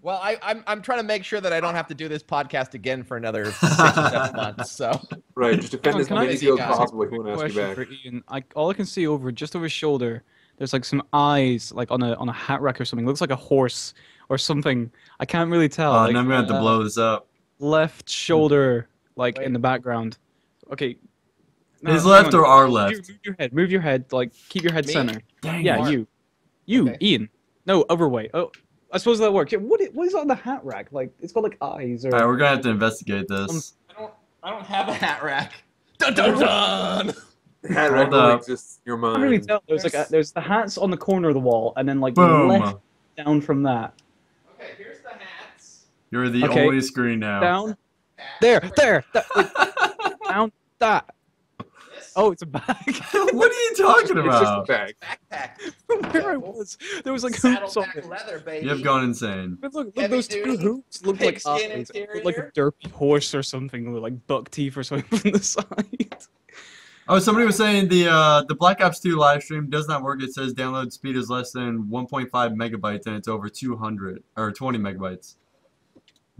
Well, I'm trying to make sure that I don't have to do this podcast again for another 6 or 7 months. So Right, just defend as Can I many ask fields you as guys possible if you want to ask you Question back. for Ian. All I can see just over his shoulder, there's like some eyes, like on a hat rack or something. Looks like a horse or something. I can't really tell. Oh, like, and I'm gonna have to blow this up. Left shoulder, like Wait. in the background. Okay. His hang left on. or our Move left? Move your head. Like keep your head Me? center. Dang Yeah, it. Marc. you, Okay. Ian. No, other way. Oh, I suppose that works. Yeah, what is on the hat rack? Like it's got like eyes or. Alright, we're gonna have to investigate this. I don't have a hat rack. Dun dun dun. Hat rack Hold only up. exists in your I mind. can't really tell. There's the hats on the corner of the wall, and then like Boom. left down from that. Okay, here's the hats. You're the Okay. only screen now. Down. There. Down. That. Oh, it's a bag. What are you talking It's just a about? bag. Backpack. Where I was, there was like hoops on Saddleback it. leather, baby. You have gone insane. But look, Heavy those two duty, hoops look like pigskin eyes. interior. Look like a derpy horse or something with like buck teeth or something from the side. Oh, somebody was saying the Black Ops 2 live stream does not work. It says download speed is less than 1.5 megabytes and it's over 200 or 20 megabytes.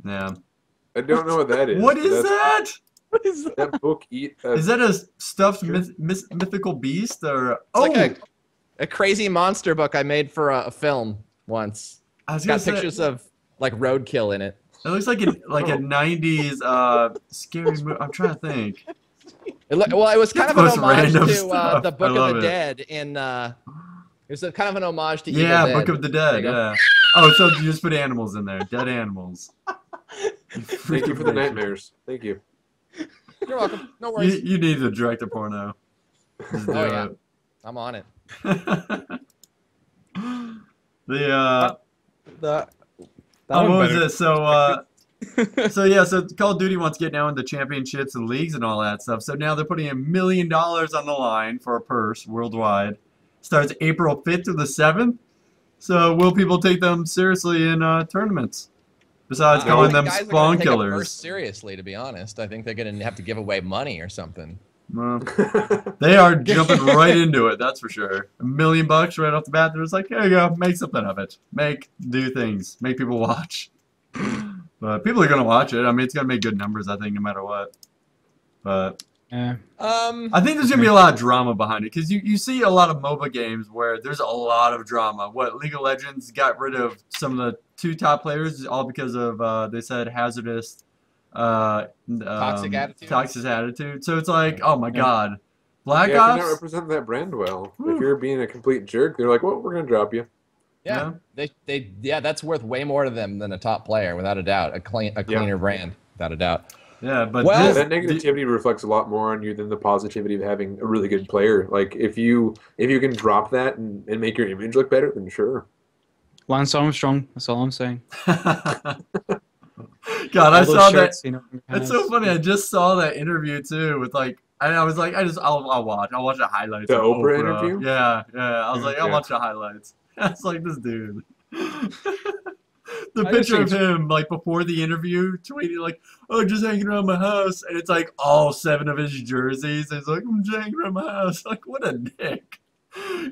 Yeah. I don't know what that is. What is That's- that? What is that? That book eat. Is that a stuffed Sure. mythical beast or? It's Oh, like a crazy monster book I made for a film once. I was It's gonna got say, pictures of like roadkill in it. it looks like a 90s scary movie. I'm trying to think. Well, it was kind of the an most homage random to stuff. the I Book love of the it. Dead in. It was kind of an homage to Yeah, Evil Dead. Book of the There Dead. you go. Yeah. Oh, so you just put animals in there, dead animals. Thank you for the nightmares. Thank you. You're welcome. No worries. You need to direct a porno. Just do Oh, yeah. it. I'm on it. The That what one was better. it? So Call of Duty wants to get now into championships and leagues and all that stuff. So now they're putting $1 million on the line for a purse worldwide. Starts April 5th through the 7th. So will people take them seriously in tournaments? Besides I calling think them guys are gonna spawn take it killers. first seriously, to be honest. I think they're going to have to give away money or something. Well, they are jumping right into it, that's for sure. $1 million right off the bat. They're just like, here you go, make something of it. Do things. Make people watch. But people are gonna watch it. I mean, it's gonna make good numbers, I think, no matter what. But Yeah. I think there's gonna be a lot of drama behind it because you see a lot of MOBA games where there's a lot of drama. What League of Legends got rid of some of the 2 top players all because of they said hazardous. Toxic attitude. Toxic attitude. So it's like, oh my god, Black Yeah, if you're Ops. not representing that brand well, Whew. if you're being a complete jerk, they're like, well, we're gonna drop you. Yeah, yeah, that's worth way more to them than a top player, without a doubt. A cleaner brand, without a doubt. Yeah, but Well, this, That negativity reflects a lot more on you than the positivity of having a really good player. Like if you can drop that and make your image look better, then sure. Lance Armstrong. That's all I'm saying. God, I All those saw that. shirts, you know, It's so funny. I just saw that interview too with like, and I was like, I'll watch the highlights. The of Oprah interview? Yeah. I was like, I'll Yeah. watch the highlights. I was like, this dude. The I picture of just him like before the interview, tweeting like, "Oh, just hanging around my house," and it's like all 7 of his jerseys. And he's like, "I'm just hanging around my house." Like, what a dick,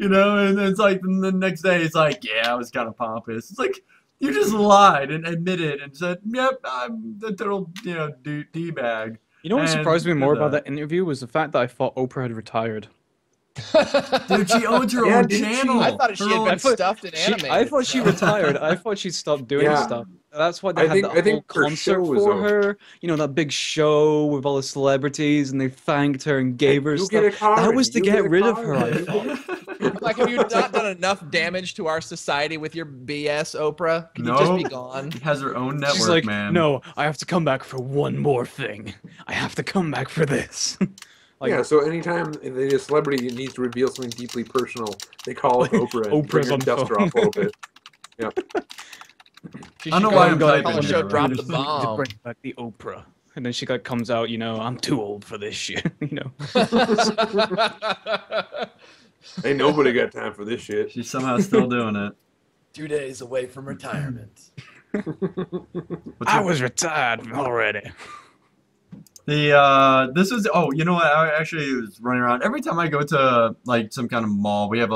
you know? And it's like and the next day, it's like, "Yeah, I was kind of pompous." It's like you just lied and admitted and said, "Yep, I'm the total, d-bag." You know what And surprised me did more about that. that interview was the fact that I thought Oprah had retired. Dude, she owns her Yeah, own didn't she? channel. I thought she Her had own- been stuffed and animated. I thought she so- retired. I thought she'd stopped doing Yeah. stuff. That's why they I had think- that I think whole her concert show was for over. her. You know, that big show with all the celebrities, and they thanked her and gave her You stuff. get a car, That was to you get a rid of car. her. I thought. Like, have you not done enough damage to our society with your BS, Oprah? Can you just be No. gone? She has her own network, She's like, man. no, I have to come back for one more thing. I have to come back for this. Like, Yeah, so anytime a celebrity needs to reveal something deeply personal, they call up Oprah and bring Oprah's her on dust phone. off a little bit. She I don't know should why go I'm and typing call a here, show right? Drop I the just need to Bomb. bring back the Oprah. And then she like comes out, you know, I'm too old for this shit, you know. Ain't nobody got time for this shit. She's somehow still doing it. 2 days away from retirement. I was retired already. This was, oh, you know what, I actually was running around every time I go to like some kind of mall. We have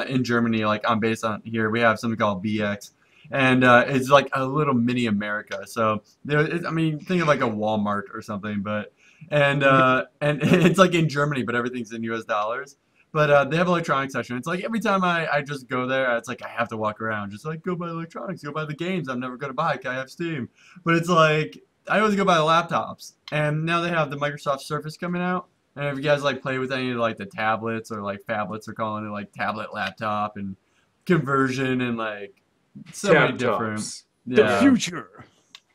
in Germany, like I'm based on here, we have something called VX, and it's like a little mini America. So I mean, think of like a Walmart or something, but and it's like in Germany, but everything's in US dollars. But they have an electronics section. It's like every time I just go there, it's like I have to walk around, just like go buy electronics, go buy the games I'm never gonna buy 'cause I have Steam. But it's like I always go buy the laptops, and now they have the Microsoft Surface coming out. And if you guys like play with any of like the tablets or like phablets, are calling it like tablet laptop and conversion and like so many different. The future.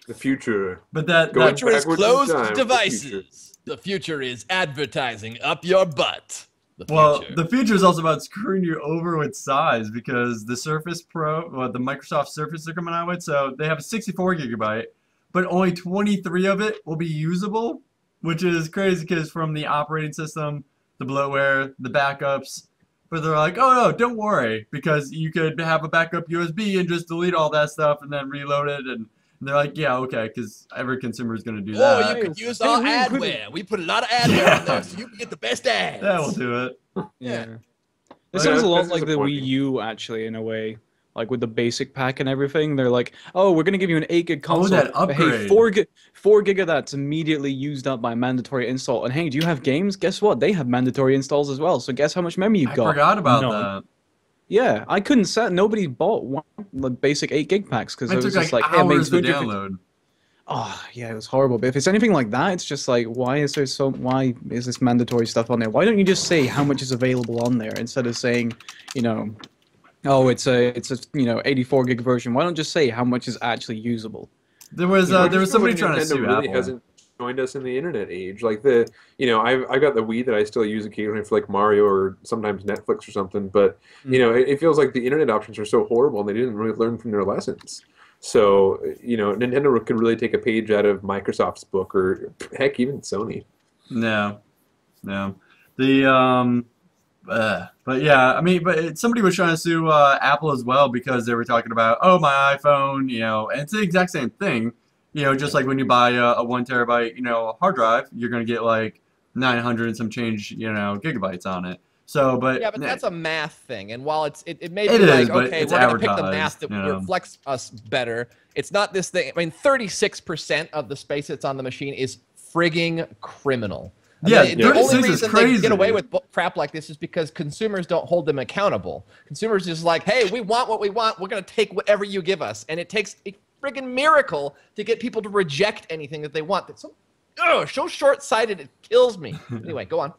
The future. But that future is backwards in closed time, devices. The future is advertising up your butt. Well, the future is also about screwing you over with size because the Surface Pro, well, the Microsoft Surface they're coming out with, so they have a 64 gigabyte, but only 23 of it will be usable, which is crazy because from the operating system, the bloatware, the backups, but they're like, oh no, don't worry, because you could have a backup USB and just delete all that stuff and then reload it, and they're like, yeah, okay, because every consumer is going to do that. Or you could use our adware. We put a lot of adware in there so you can get the best ads. That will do it. Yeah. It sounds a lot like the Wii U, actually, in a way. Like, with the basic pack and everything. They're like, oh, we're going to give you an 8 gig console. Oh, that upgrade. But hey, 4 gig of that's immediately used up by mandatory install. And hey, do you have games? Guess what? They have mandatory installs as well. So guess how much memory you've got? I forgot about that. Yeah, I couldn't set. Nobody bought one the basic 8 gig packs because it was just like, hours to download. Oh yeah, it was horrible. But if it's anything like that, it's just like, why is this mandatory stuff on there? Why don't you just say how much is available on there instead of saying, you know, oh, it's a 84 gig version. Why don't just say how much is actually usable? There was somebody trying to sue really Apple. Hasn't joined us in the internet age. Like I've got the Wii that I still use occasionally for like Mario or sometimes Netflix or something. But it feels like the internet options are so horrible and they didn't really learn from their lessons. So Nintendo could really take a page out of Microsoft's book, or heck, even Sony. No. But yeah, I mean, but somebody was trying to sue Apple as well because they were talking about, oh, my iPhone, and it's the exact same thing. Just like when you buy a 1 terabyte, hard drive, you're gonna get like 900 and some change, gigabytes on it. So, but yeah, but that's a math thing, and while it may be like, okay, we're gonna pick the math that reflects us better. It's not this thing. I mean, 36% of the space that's on the machine is frigging criminal. Yeah, the only reason they get away with crap like this is because consumers don't hold them accountable. Consumers just like, hey, we want what we want. We're gonna take whatever you give us, and it takes a friggin' miracle to get people to reject anything that they want. That's so short-sighted, it kills me. Anyway, go on.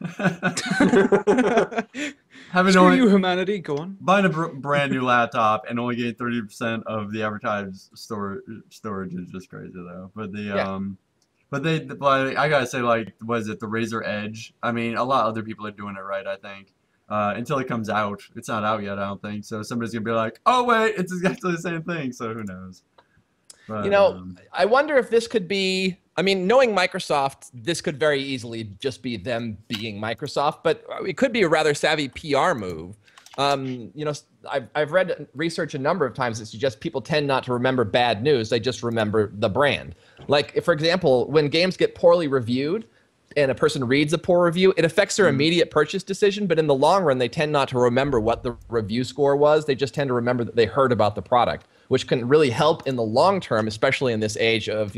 Screw you, humanity. Go on. Buying a brand new laptop and only getting 30% of the advertised storage is just crazy, though. But I gotta say, like, what is it, the Razer Edge? I mean, a lot of other people are doing it right, I think. Until it comes out. It's not out yet, I don't think. So somebody's gonna be like, oh, wait, it's exactly the same thing. So who knows? But, I wonder if this could be... I mean, knowing Microsoft, this could very easily just be them being Microsoft, but it could be a rather savvy PR move. I've read research a number of times that suggests people tend not to remember bad news. They just remember the brand. Like, for example, when games get poorly reviewed and a person reads a poor review, it affects their immediate purchase decision, but in the long run, they tend not to remember what the review score was. They just tend to remember that they heard about the product, which can really help in the long term, especially in this age of,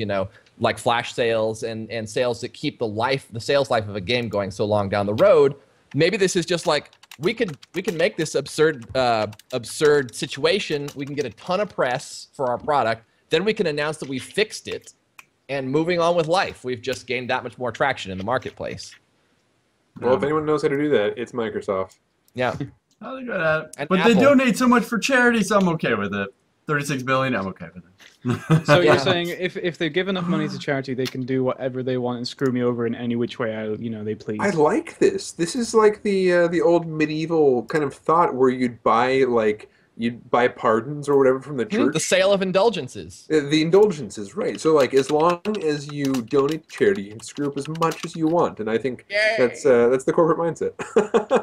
like flash sales and sales that keep the sales life of a game going so long down the road. Maybe this is just like, we can make this absurd situation. We can get a ton of press for our product. Then we can announce that we fixed it, and moving on with life. We've just gained that much more traction in the marketplace. Well, if anyone knows how to do that, it's Microsoft. Yeah. Oh, they're good at it. And but Apple. They donate so much for charity, so I'm okay with it. 36 billion, I'm okay with it. So you're saying if they give enough money to charity, they can do whatever they want and screw me over in any which way they please. I like this. This is like the old medieval kind of thought where you'd buy like you'd buy pardons or whatever from the church. The sale of indulgences. The indulgences, right. So, like, as long as you donate to charity, you can screw up as much as you want. And I think that's the corporate mindset.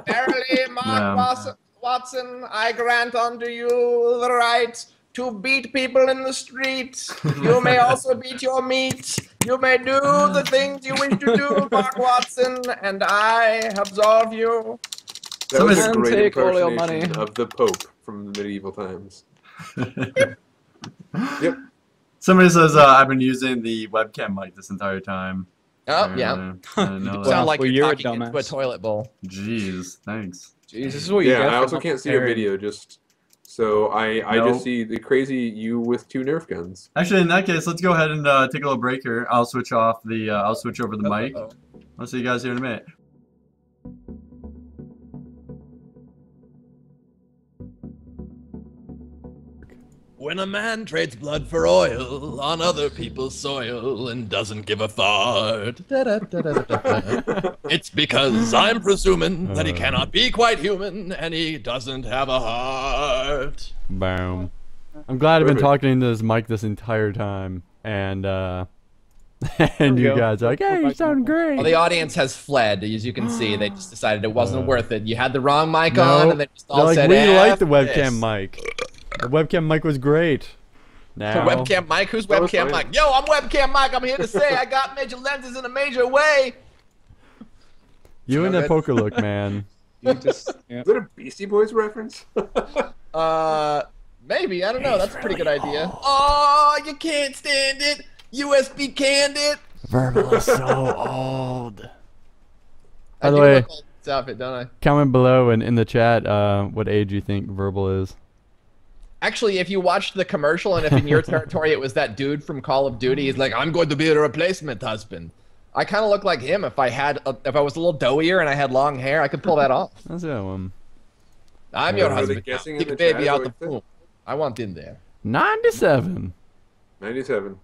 Verily, Mark Watson, I grant unto you the right to beat people in the street. You may also beat your meat. You may do the things you wish to do, Mark Watson, and I absolve you. That was a great impersonation of the Pope from the medieval times. Yep. Somebody says I've been using the webcam mic this entire time. Oh, yeah. You sound like you're talking into a toilet bowl. Jeez, thanks. Jeez, this is what you get. I also can't see your video, just so I just see the crazy you with 2 Nerf guns. Actually, in that case, let's go ahead and take a little break here. I'll switch over the mic. I'll see you guys here in a minute. When a man trades blood for oil on other people's soil and doesn't give a fart, it's because I'm presuming that he cannot be quite human and he doesn't have a heart. Boom. I'm glad I've been talking into this mic this entire time, and you guys are like, hey, you sound great. Well, the audience has fled, as you can see. They just decided it wasn't worth it. You had the wrong mic on, and they just all said, we like the webcam mic. The webcam mic was great. Now, webcam mic? Who's webcam mic? Yo, I'm webcam mic. I'm here to say I got major lenses in a major way. You and that poker look, man. Is that a Beastie Boys reference? Maybe. I don't know. That's a pretty good idea. Oh, you can't stand it. USB canned it. Verbal is so old. By the way, this outfit, don't I? Comment below and in the chat what age you think Verbal is. Actually, if you watched the commercial and if in your territory it was that dude from Call of Duty, he's like, I'm going to be a replacement husband. I kind of look like him if I was a little doughier and I had long hair. I could pull that off. That's that one. I'm your husband. Keep the baby out the pool. I want in there. 97. 97.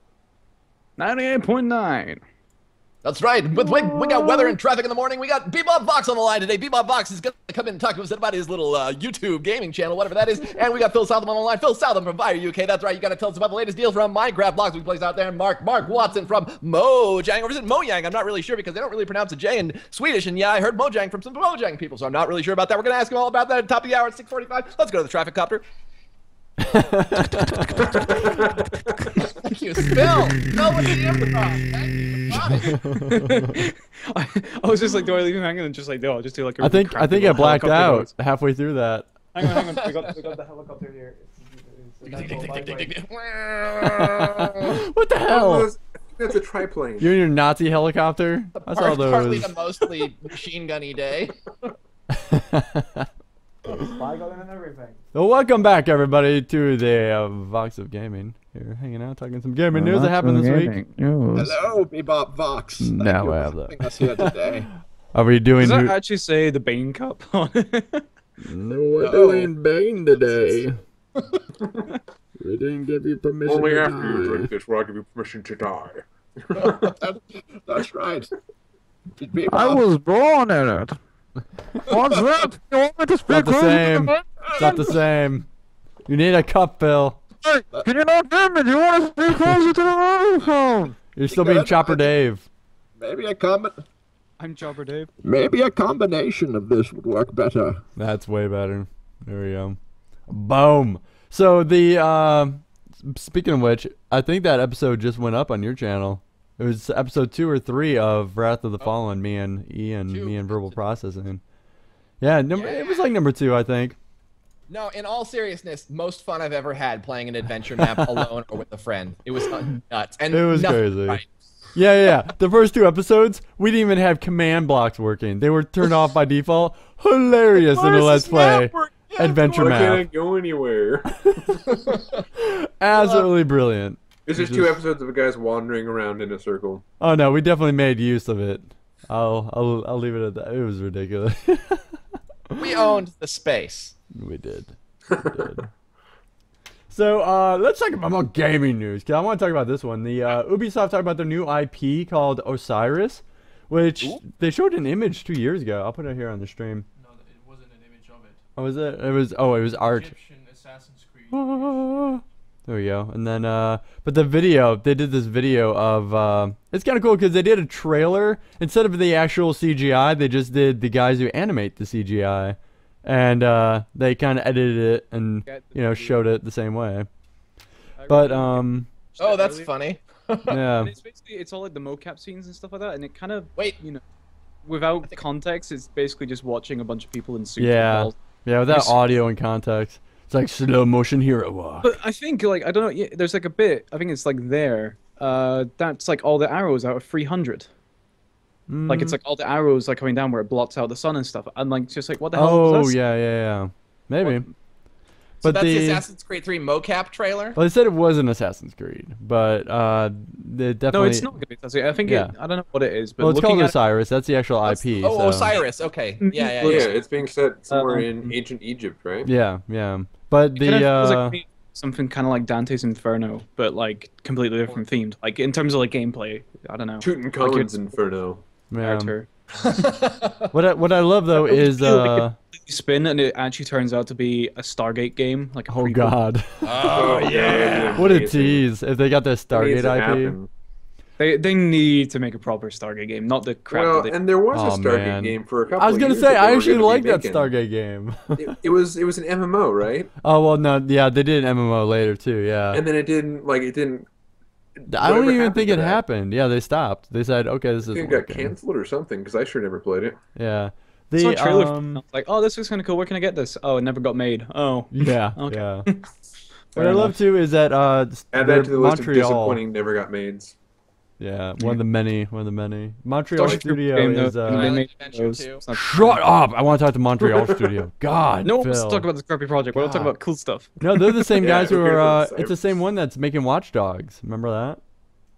98.9. That's right. We got weather and traffic in the morning. We got Bebop Vox on the line today. Bebop Vox is going to come in and talk to us about his little YouTube gaming channel, whatever that is. And we got Phil Southam on the line. Phil Southam from Fire UK. That's right. You got to tell us about the latest deals from Minecraft blogs we place out there. And Marc Watson from Mojang. Or is it Mojang? I'm not really sure because they don't really pronounce a J in Swedish. And yeah, I heard Mojang from some Mojang people, so I'm not really sure about that. We're going to ask him all about that at the top of the hour at 6:45. Let's go to the traffic copter. Thank you, Phil. Phil with the improv. Thank you. I was just like, do I leave him hanging and just like, no, I'll just do like a I think I blacked out halfway through that. Hang on. We got the helicopter here. What the hell? That's a triplane. You're in your Nazi helicopter? I saw those. Partly the mostly machine gunny day. And everything. Well, welcome back, everybody, to the Vox of Gaming. Here, hanging out, talking some gaming news that happened this week. Hello, Bebop Vox. Now I have that. Us here today. Are we doing? Does that actually say the Bane Cup on it? No, we're doing Bane today. We didn't give you permission. Only after you drink this will I give you permission to die. That's right. I was born in it. What's that? You want me to speak? Not the same. It's not the same. You need a cup, Phil. Hey, can you not hear me? Do you want to speak closer to the microphone? You're still being Chopper Dave. Maybe I'm Chopper Dave. Maybe a combination of this would work better. That's way better. There we go. Boom. So the speaking of which, I think that episode just went up on your channel. It was episode 2 or 3 of Wrath of the Fallen. Me and Ian, me and Verbal Processing. Yeah, it was like number 2, I think. No, in all seriousness, most fun I've ever had playing an adventure map alone or with a friend. It was nuts. And it was crazy. Right. Yeah. The first 2 episodes, we didn't even have command blocks working. They were turned off by default. Hilarious in a Let's Play adventure map. Can't go anywhere. Absolutely brilliant. It's just 2 episodes of guys wandering around in a circle. Oh no, we definitely made use of it. I'll leave it at that. It was ridiculous. We owned the space. We did. So let's talk about more gaming news. Cause I want to talk about this one. The Ubisoft talked about their new IP called Osiris, which they showed an image 2 years ago. I'll put it here on the stream. No, it wasn't an image of it. Oh, was it? It was art. It's Assassin's Creed. There we go. And then, but the video, they did this video of, it's kind of cool because they did a trailer. Instead of the actual CGI, they just did the guys who animate the CGI. And they kind of edited it and, you know, showed it the same way. But, oh, that's funny. yeah. And it's basically, it's all like the mocap scenes and stuff like that. And it kind of, wait, you know, without context, it's basically just watching a bunch of people in suits. Yeah. Yeah, without audio and context. It's like slow motion hero walk. But I think, like, I don't know, yeah, there's like a bit, I think it's like there, that's like all the arrows out of 300. Like, it's like all the arrows like coming down where it blots out the sun and stuff. And like, just like, what the hell was that? Yeah. Maybe. What? So that's the Assassin's Creed 3 mocap trailer? Well, they said it was an Assassin's Creed, but they definitely... No, it's not going to be Assassin's Creed. I think I don't know what it is, but well, it's called Osiris. That's the actual IP. Oh, so. Osiris. Okay. Yeah, it's being set somewhere in ancient Egypt, right? Yeah. But the... feels like something kind of like Dante's Inferno, but like completely different themed. Like, in terms of like gameplay, I don't know. Tutankhamun's Inferno. Yeah. What I love though is spin and it actually turns out to be a Stargate game, like a oh god. Oh yeah. What a tease! If they got the Stargate IP, they need to make a proper Stargate game, not the crap. Well, and there was a Stargate game for a couple. I was gonna years say that I were actually gonna like be that making. Stargate game. it was an MMO, right? Oh well, no, yeah, they did an MMO later too, yeah. And then it didn't. I don't even think it happened. Yeah, they stopped. They said, okay, this is. It got canceled or something because I sure never played it. Yeah. The so trailer like, oh, this looks kind of cool. Where can I get this? Oh, it never got made. Oh. Yeah. Okay. Yeah. What I love too is that add that to the list of Montreal. disappointing never got mades. Yeah, one of the many. Montreal studio is. Shut up! I want to talk to Montreal studio. God. No, Phil. let's talk about this crappy project. We're talking about cool stuff. No, they're the same guys who are. cares? It's the same one that's making Watch Dogs. Remember that?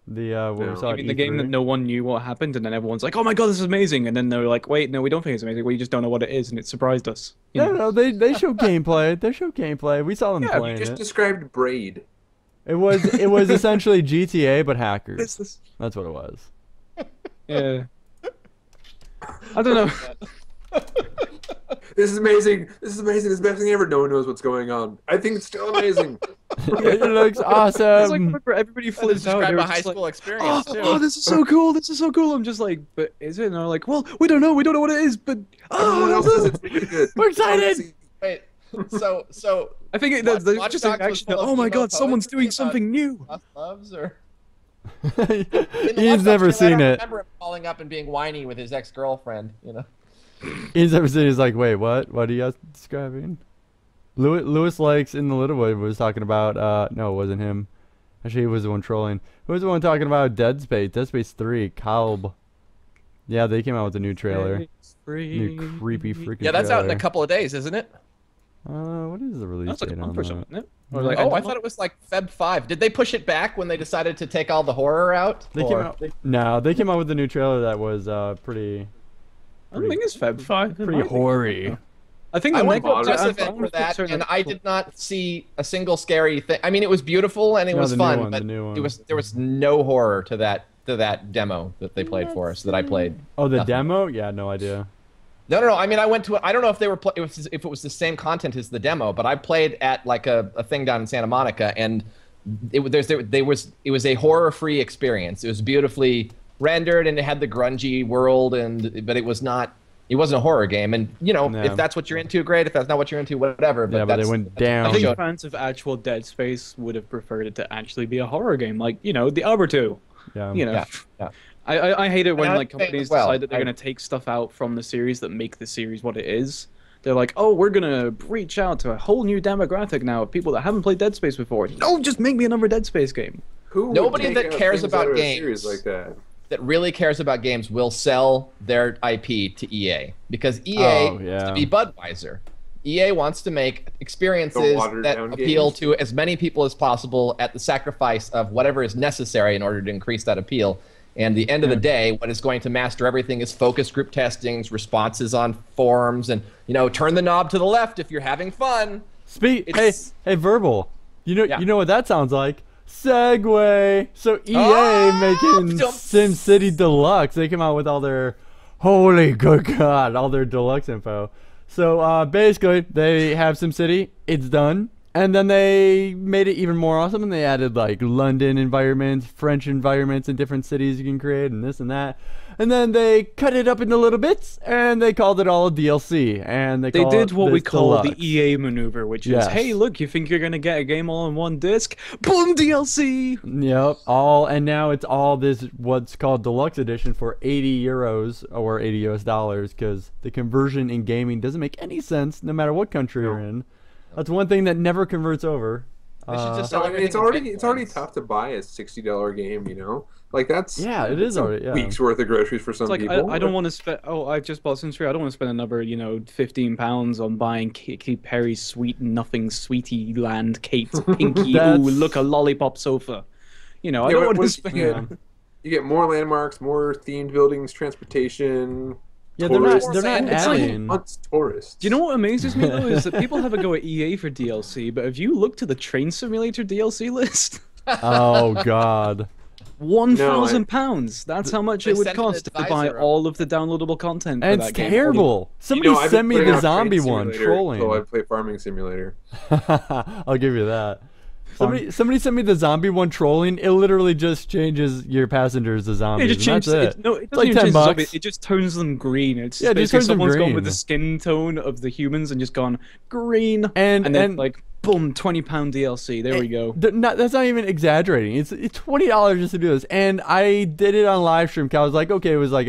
The what we saw You at mean the game that E3? no one knew what happened, and then everyone's like, "Oh my god, this is amazing!" And then they're like, "Wait, no, we don't think it's amazing. We just don't know what it is," and it surprised us. You know? No, they show gameplay. They show gameplay. We saw them playing You just it. described Braid. It was essentially GTA but hackers. That's what it was. Yeah. I don't know. This is amazing. This is amazing. This is the best thing ever. No one knows what's going on. I think it's still amazing. It looks awesome. It's like whenever everybody flips out. Describe They a were high just school like, experience too. oh, this is so cool. This is so cool. I'm just like, but is it? And they're like, well, we don't know. We don't know what it is, but Everyone else says it's really good. We're excited. Wait. So I think Watch they're just Dogs was actually. full of Oh my female god, someone's poetry doing about something new. Lost Loves or He's never seen I it. remember him calling up and being whiny with his ex-girlfriend. You know. He's never seen it. He's like, wait, what? What are you guys describing? Lewis Likes in the Little Boy was talking about. No, it wasn't him. Actually, he was the one trolling. Who was the one talking about Dead Space? Dead Space 3. Kalb. Yeah, they came out with a new trailer. New creepy freaking. Yeah, that's out in a trailer. couple of days, isn't it? What is the release That's like a date month on or that? something, isn't it? Yeah. Or like, Oh, I thought it was like Feb 5. Did they push it back when they decided to take all the horror out? They came out. No, they came out with a new trailer that was pretty. I don't think it's Feb 5. Pretty hoary. I think I the went to a makeup. press event for that, and I did not see a single scary thing. I mean, it was beautiful and it was the new fun, one, but the new one. there was no horror to that demo that they played for us that I played. Oh, the Nothing. demo? Yeah, no idea. No. I mean, I went to. I don't know if they were. If it was the same content as the demo, but I played at like a thing down in Santa Monica, and it was a horror-free experience. It was beautifully rendered, and it had the grungy world, but it was not. It wasn't a horror game, and you know, if that's what you're into, great. If that's not what you're into, whatever. But Yeah, but they went down. I think fans of actual Dead Space would have preferred it to actually be a horror game, like, you know, the other two. Yeah. You know. Yeah. I hate it when I like think companies as well. decide that they're gonna take stuff out from the series that make the series what it is. They're like, oh, we're gonna reach out to a whole new demographic now of people that haven't played Dead Space before. No, just make me another Dead Space game. Nobody would that take out cares things about out of a games series like that? That really cares about games will sell their IP to EA because EA wants to be Budweiser. EA wants to make experiences that appeal games. to as many people as possible at the sacrifice of whatever is necessary in order to increase that appeal. And at the end of the day, what is going to master everything is focus group testings, responses on forums, and you know, turn the knob to the left if you're having fun. Hey, Verbal. You know what that sounds like? Segway. So EA making SimCity Deluxe. They came out with all their holy good god, all their deluxe info. So basically, they have SimCity. It's done. And then they made it even more awesome, and they added like London environments, French environments in different cities you can create, and this and that. And then they cut it up into little bits, and they called it all a DLC. And they did what we call Deluxe. the EA maneuver, which is, hey, look, you think you're gonna get a game all in one disc? Boom, DLC. Yep, and now it's all this what's called Deluxe Edition for 80 euros or 80 US dollars, because the conversion in gaming doesn't make any sense no matter what country you're in. That's one thing that never converts over. Just it's already tough to buy a $60 game, you know? Like it is already weeks worth of groceries for some people. I don't want to spend. Oh, I just bought Sims 3. I don't want to spend another, £15 on buying Katy Perry's Sweet Nothing Sweetie Land Kate Pinky. Ooh, look, a lollipop sofa. I don't want to spend. You get more landmarks, more themed buildings, transportation. Yeah, they're not adding. Tourists. Do you know what amazes me though is that people have a go at EA for DLC, but have you looked to the Train Simulator DLC list? Oh God. £1,000. That's how much it would cost to buy all of the downloadable content. And it's terrible. Somebody sent me the zombie one trolling. So I play Farming Simulator. I'll give you that. Somebody sent me the zombie one trolling. It literally just changes your passengers to zombies. It just changes. It doesn't like even change $10. it just turns them green. It's just basically turns them someone's green. gone with the skin tone of the humans and just gone green. And then like boom, £20 DLC. There we go. That's not even exaggerating. It's $20 just to do this. And I did it on live stream. I was like, okay, it was like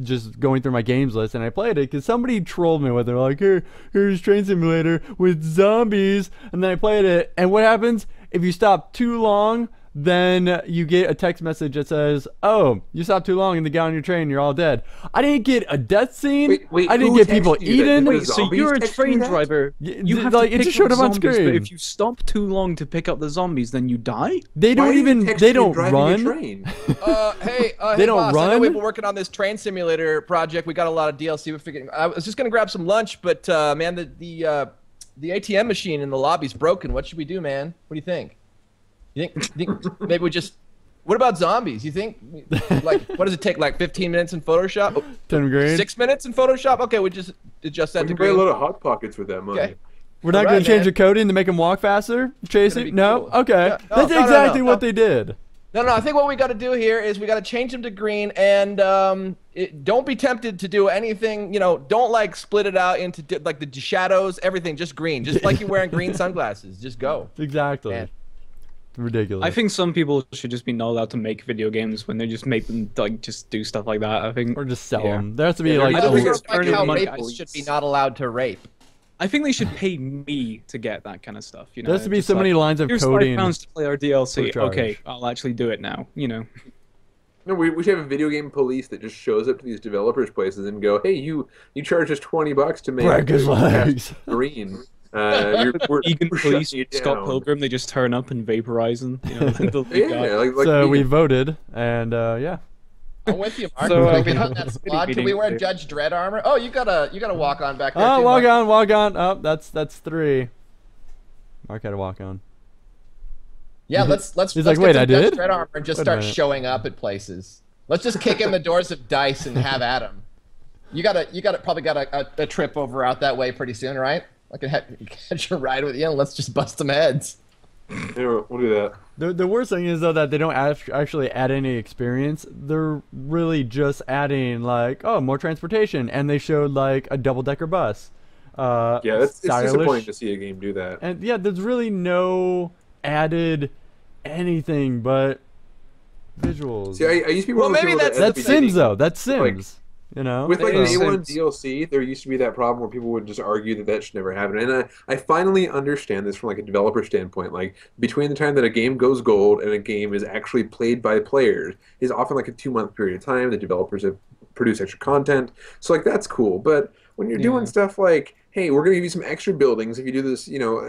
just going through my games list, and I played it because somebody trolled me with it. Like, here's Train Simulator with zombies, and then I played it. And what happens? If you stop too long, then you get a text message that says, "Oh, you stopped too long and they got on your train. You're all dead." I didn't get a death scene. Wait, I didn't get people eaten. Wait, so you're a train driver. You have to pick up zombies, but if you stop too long to pick up the zombies, then you die. They don't even. They don't run. They don't boss, run. I know we've been working on this Train Simulator project. We got a lot of DLC. I was just gonna grab some lunch, but man, the ATM machine in the lobby's broken. What should we do, man? What do you think? You think maybe we just... What about zombies? You think, like, what does it take, like 15 minutes in Photoshop? 10 grand? 6 minutes in Photoshop? Okay, we just adjust that to green. green. We can buy a lot of Hot Pockets with that money. Okay. We're not going to change the coding to make them walk faster? Chase it? No? Cool. Okay. Yeah. That's exactly what they did. No, I think what we got to do here is we got to change them to green, and don't be tempted to do anything, don't like split it out into like the shadows, everything, just green. Just like you're wearing green sunglasses. Just go. Exactly. Man. Ridiculous. I think some people should just be not allowed to make video games when they just make them like just do stuff like that. I think, or just sell them. There has to be I don't think it's like how rapists should be not allowed to rape. I think they should pay me to get that kind of stuff. There has to be so many lines of coding. Here's £5 to play our DLC. Okay, I'll actually do it now. No, we should have a video game police that just shows up to these developers' places and go, "Hey, you charge us $20 to make break his legs green." Vegan police, Scott Pilgrim, they just turn up and vaporize them. So we voted, and yeah. I'm with you, Mark. So, can we wear Judge Dredd armor? Oh, you gotta walk on back there. Oh, walk on. Oh, that's 3. Mark had to walk on. Yeah, let's He's let's like, wait, get I some Judge did? Dredd armor and just start showing up at places. Let's just kick in the doors of Dice and have at 'em. You probably got a trip over out that way pretty soon, right? I can catch a ride with you and let's just bust some heads. Yeah, we'll do that. The worst thing is though that they don't actually add any experience. They're really just adding like, oh, more transportation, and they showed like a double-decker bus. Yeah, it's disappointing to see a game do that. And yeah, there's really no added anything but visuals. See, I used to be one of the people that's Sims though. That's Sims. With like day one DLC, there used to be that problem where people would just argue that should never happen. And I finally understand this from like a developer standpoint. Like between the time that a game goes gold and a game is actually played by players is often like a 2-month period of time. The developers have produced extra content, so like that's cool. But when you're doing stuff like, hey, we're gonna give you some extra buildings if you do this,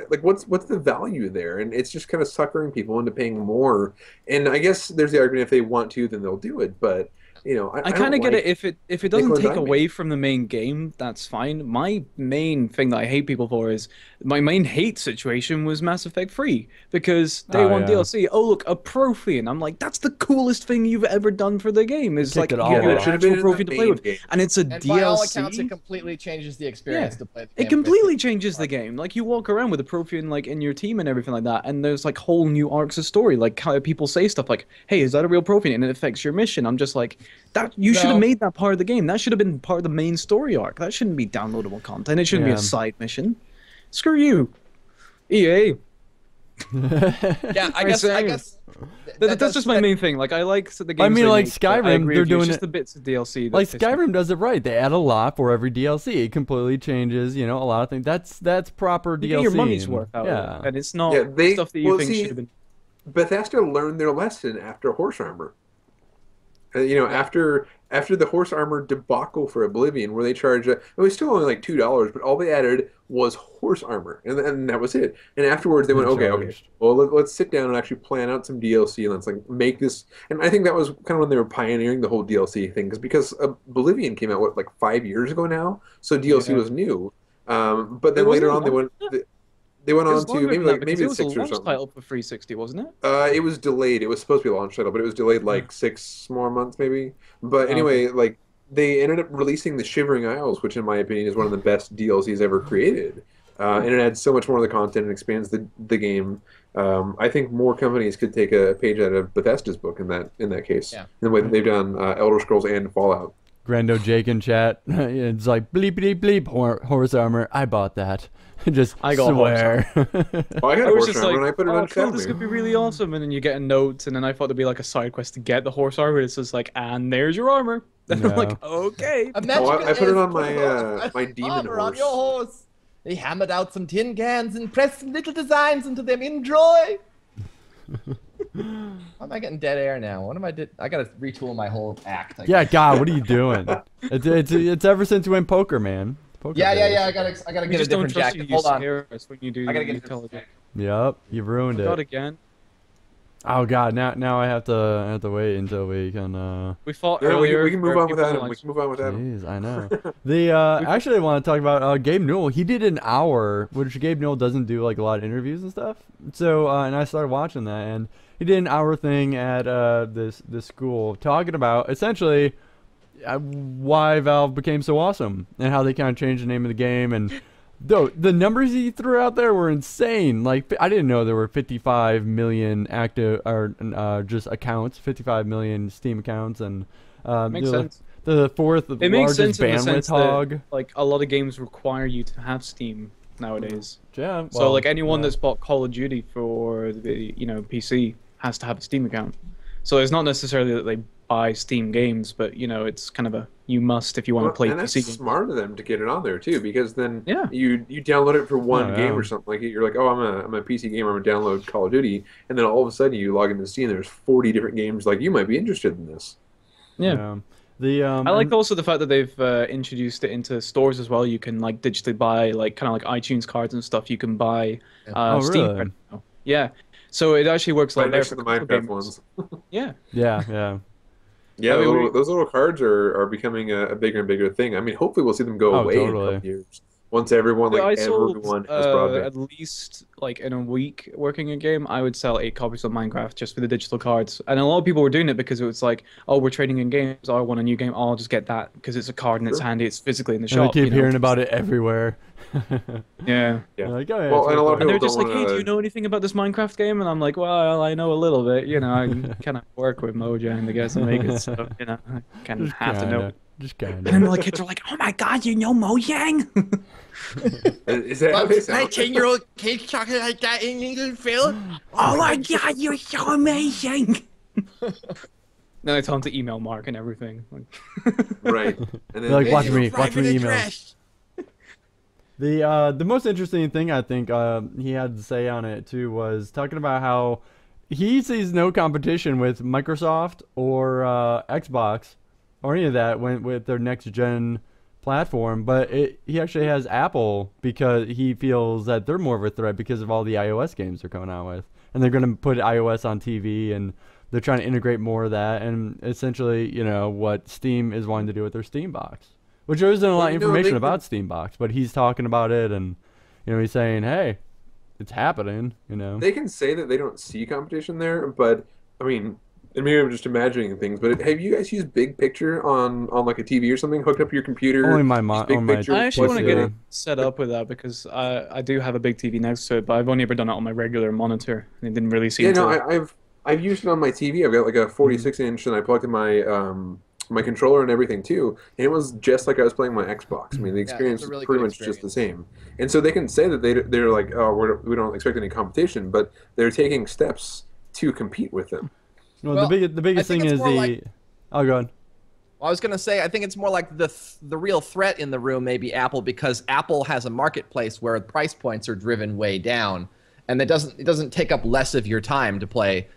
like what's the value there? And it's just kind of suckering people into paying more. And I guess there's the argument if they want to, then they'll do it. But You know, I kind of get it. If it doesn't take away from the main game, that's fine. My main thing that I hate people for is my main hate situation was Mass Effect 3 because day one DLC. Oh look, a Prothean. I'm like, that's the coolest thing you've ever done for the game. Is like you have an actual Prothean to play with, and it's a DLC. By all accounts, it completely changes the experience to play the game. It completely changes the game. Like you walk around with a Prothean like in your team and everything like that, and there's like whole new arcs of story. Like how people say stuff like, "Hey, is that a real Prothean?" and it affects your mission. I'm just like. That you should have made that part of the game. That should have been part of the main story arc. That shouldn't be downloadable content. It shouldn't be a side mission. Screw you, EA. Yeah, I guess that's just my main thing. Like I like the games. I mean, like Skyrim, they're doing just the bits of DLC. Like Skyrim does it right. They add a lot for every DLC. It completely changes, you know, a lot of things. That's proper DLC. You get your money's worth out of it, and it's not stuff that you think should have been. Bethesda learned their lesson after Horse Armor. You know, after the Horse Armor debacle for Oblivion, where they charged, it was still only like $2, but all they added was Horse Armor, and that was it. And afterwards, they went, okay, well, let's sit down and actually plan out some DLC, and let's like make this. And I think that was kind of when they were pioneering the whole DLC thing, because Oblivion came out like 5 years ago now, so DLC was new. But then later on, they went on to maybe it was 6 or a launch something. title for 360, wasn't it? It was delayed. It was supposed to be a launch title, but it was delayed like 6 more months maybe. But anyway, like they ended up releasing the Shivering Isles, which in my opinion is one of the best DLCs ever created. And it adds so much more of the content and expands the game. I think more companies could take a page out of Bethesda's book in that case. Yeah. In the way that they've done Elder Scrolls and Fallout. Grando Jake in chat. It's like bleep bleep bleep Horse Armor. I bought that. Just I got swear. I got a Horse Armor and I put it on cool, this could be really awesome. And then you get a note, and then I thought there'd be like a side quest to get the Horse Armor. It's just like, and there's your armor. And I'm like, okay. I put it on my demon horse. On your horse. They hammered out some tin cans and pressed some little designs into them. Enjoy. Why am I getting dead air now? What am I did? I gotta retool my whole act. Yeah, God, what are you doing? It's ever since you went poker, man. Yeah. I gotta get a different jacket. Hold on. When you do I gotta get intelligent. Yep, you've ruined it. God again. Oh God, now I have to wait until we can. We fought earlier. We can move on with Adam. We can move on with Adam. Jeez, I know. Actually, I want to talk about Gabe Newell. He did an hour, which Gabe Newell doesn't do like a lot of interviews and stuff. So and I started watching that, and he did an hour thing at this school talking about essentially why Valve became so awesome and how they kind of changed the name of the game. And though the numbers he threw out there were insane. Like I didn't know there were 55 million active or just accounts, 55 million Steam accounts, and makes sense. The fourth largest bandwidth hog. That, like a lot of games require you to have Steam nowadays. Yeah. So like anyone that's bought Call of Duty for the PC has to have a Steam account. So it's not necessarily that they buy Steam games, but it's kind of a you must if you want to play and PC that's games. Smart of them to get it on there too, because then you download it for one game or something like it. You're like, oh, I'm a PC gamer, I'm gonna download Call of Duty, and then all of a sudden you log into Steam. There's 40 different games. Like you might be interested in this. Yeah. I like also the fact that they've introduced it into stores as well. You can like digitally buy like kind of like iTunes cards and stuff. You can buy Steam cards now. Yeah. So it actually works like next to the Minecraft ones. Yeah. Yeah. Yeah, those little cards are becoming a bigger and bigger thing. I mean, hopefully we'll see them go away in a couple years. Once everyone has broadband. At least like in a week working a game, I would sell 8 copies of Minecraft just for the digital cards. And a lot of people were doing it because it was like, oh, we're trading in games. Oh, I want a new game. Oh, I'll just get that because it's a card and it's handy. It's physically in the shop. I keep hearing about it everywhere. Yeah. Like, oh, yeah, well, and a lot of people they're just like, hey, do you know anything about this Minecraft game? And I'm like, well, I know a little bit. I kind of work with Mojang, I guess, and make it. So, I kind of have to know. Just kind of. And then the kids are like, oh my God, you know Mojang? Is that how they sound? 10-year-old kids talking like that in English, Phil? Oh my God, you're so amazing. Then I tell them to email Marc and everything. Right. And then like, watch me email. The most interesting thing I think he had to say on it too was talking about how he sees no competition with Microsoft or Xbox or any of that with their next gen platform, but he actually has Apple because he feels that they're more of a threat because of all the iOS games they're coming out with, and they're going to put iOS on TV and they're trying to integrate more of that, and essentially, you know, what Steam is wanting to do with their Steam box, which there isn't a lot of information about Steam box, but he's talking about it, and you know, he's saying, hey, it's happening. You know, they can say that they don't see competition there, but I mean, and maybe I'm just imagining things, but have you guys used Big Picture on like a TV or something, hooked up to your computer? Only my mom. I actually want to get it set up with that because I do have a big TV next to it, but I've only ever done it on my regular monitor. And it didn't really seem to. Yeah, no, I've used it on my TV. I've got like a 46-inch, and I plugged in my my controller and everything too, and it was just like I was playing my Xbox. I mean, the experience is pretty much just the same. And so they can say that they're like, oh, we don't expect any competition, but they're taking steps to compete with them. Well, the biggest thing is the. Oh, go on. Well, I was going to say, I think it's more like the real threat in the room may be Apple, because Apple has a marketplace where price points are driven way down, and it doesn't take up less of your time to play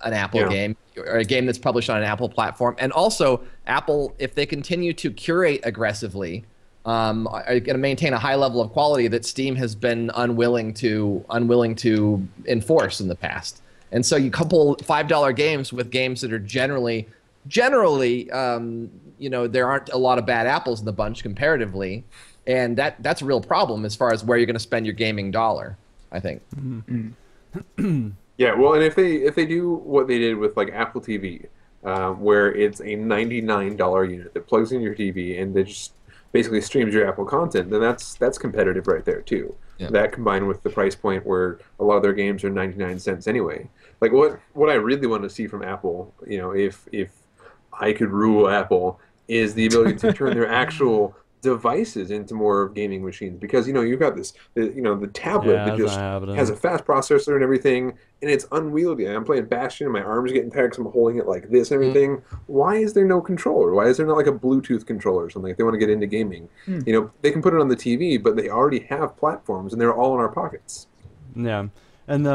an Apple game or a game that's published on an Apple platform. And also, Apple, if they continue to curate aggressively, are going to maintain a high level of quality that Steam has been unwilling to enforce in the past. And so you couple $5 games with games that are generally, you know, there aren't a lot of bad apples in the bunch comparatively, and that's a real problem as far as where you're going to spend your gaming dollar, I think. Mm-hmm. Yeah, well, and if they do what they did with like Apple TV, where it's a $99 unit that plugs in your TV and it just basically streams your Apple content, then that's competitive right there too. Yeah. That combined with the price point where a lot of their games are 99 cents anyway. Like what I really want to see from Apple, you know, if I could rule Apple, is the ability to turn their actual devices into more gaming machines, because you know you've got this, you know, the tablet that just has a fast processor and everything, and it's unwieldy. I'm playing Bastion and my arms are getting tired because I'm holding it like this and everything. Why is there no controller? Why is there not like a Bluetooth controller or something if they want to get into gaming? You know, they can put it on the TV, but they already have platforms and they're all in our pockets. Yeah. And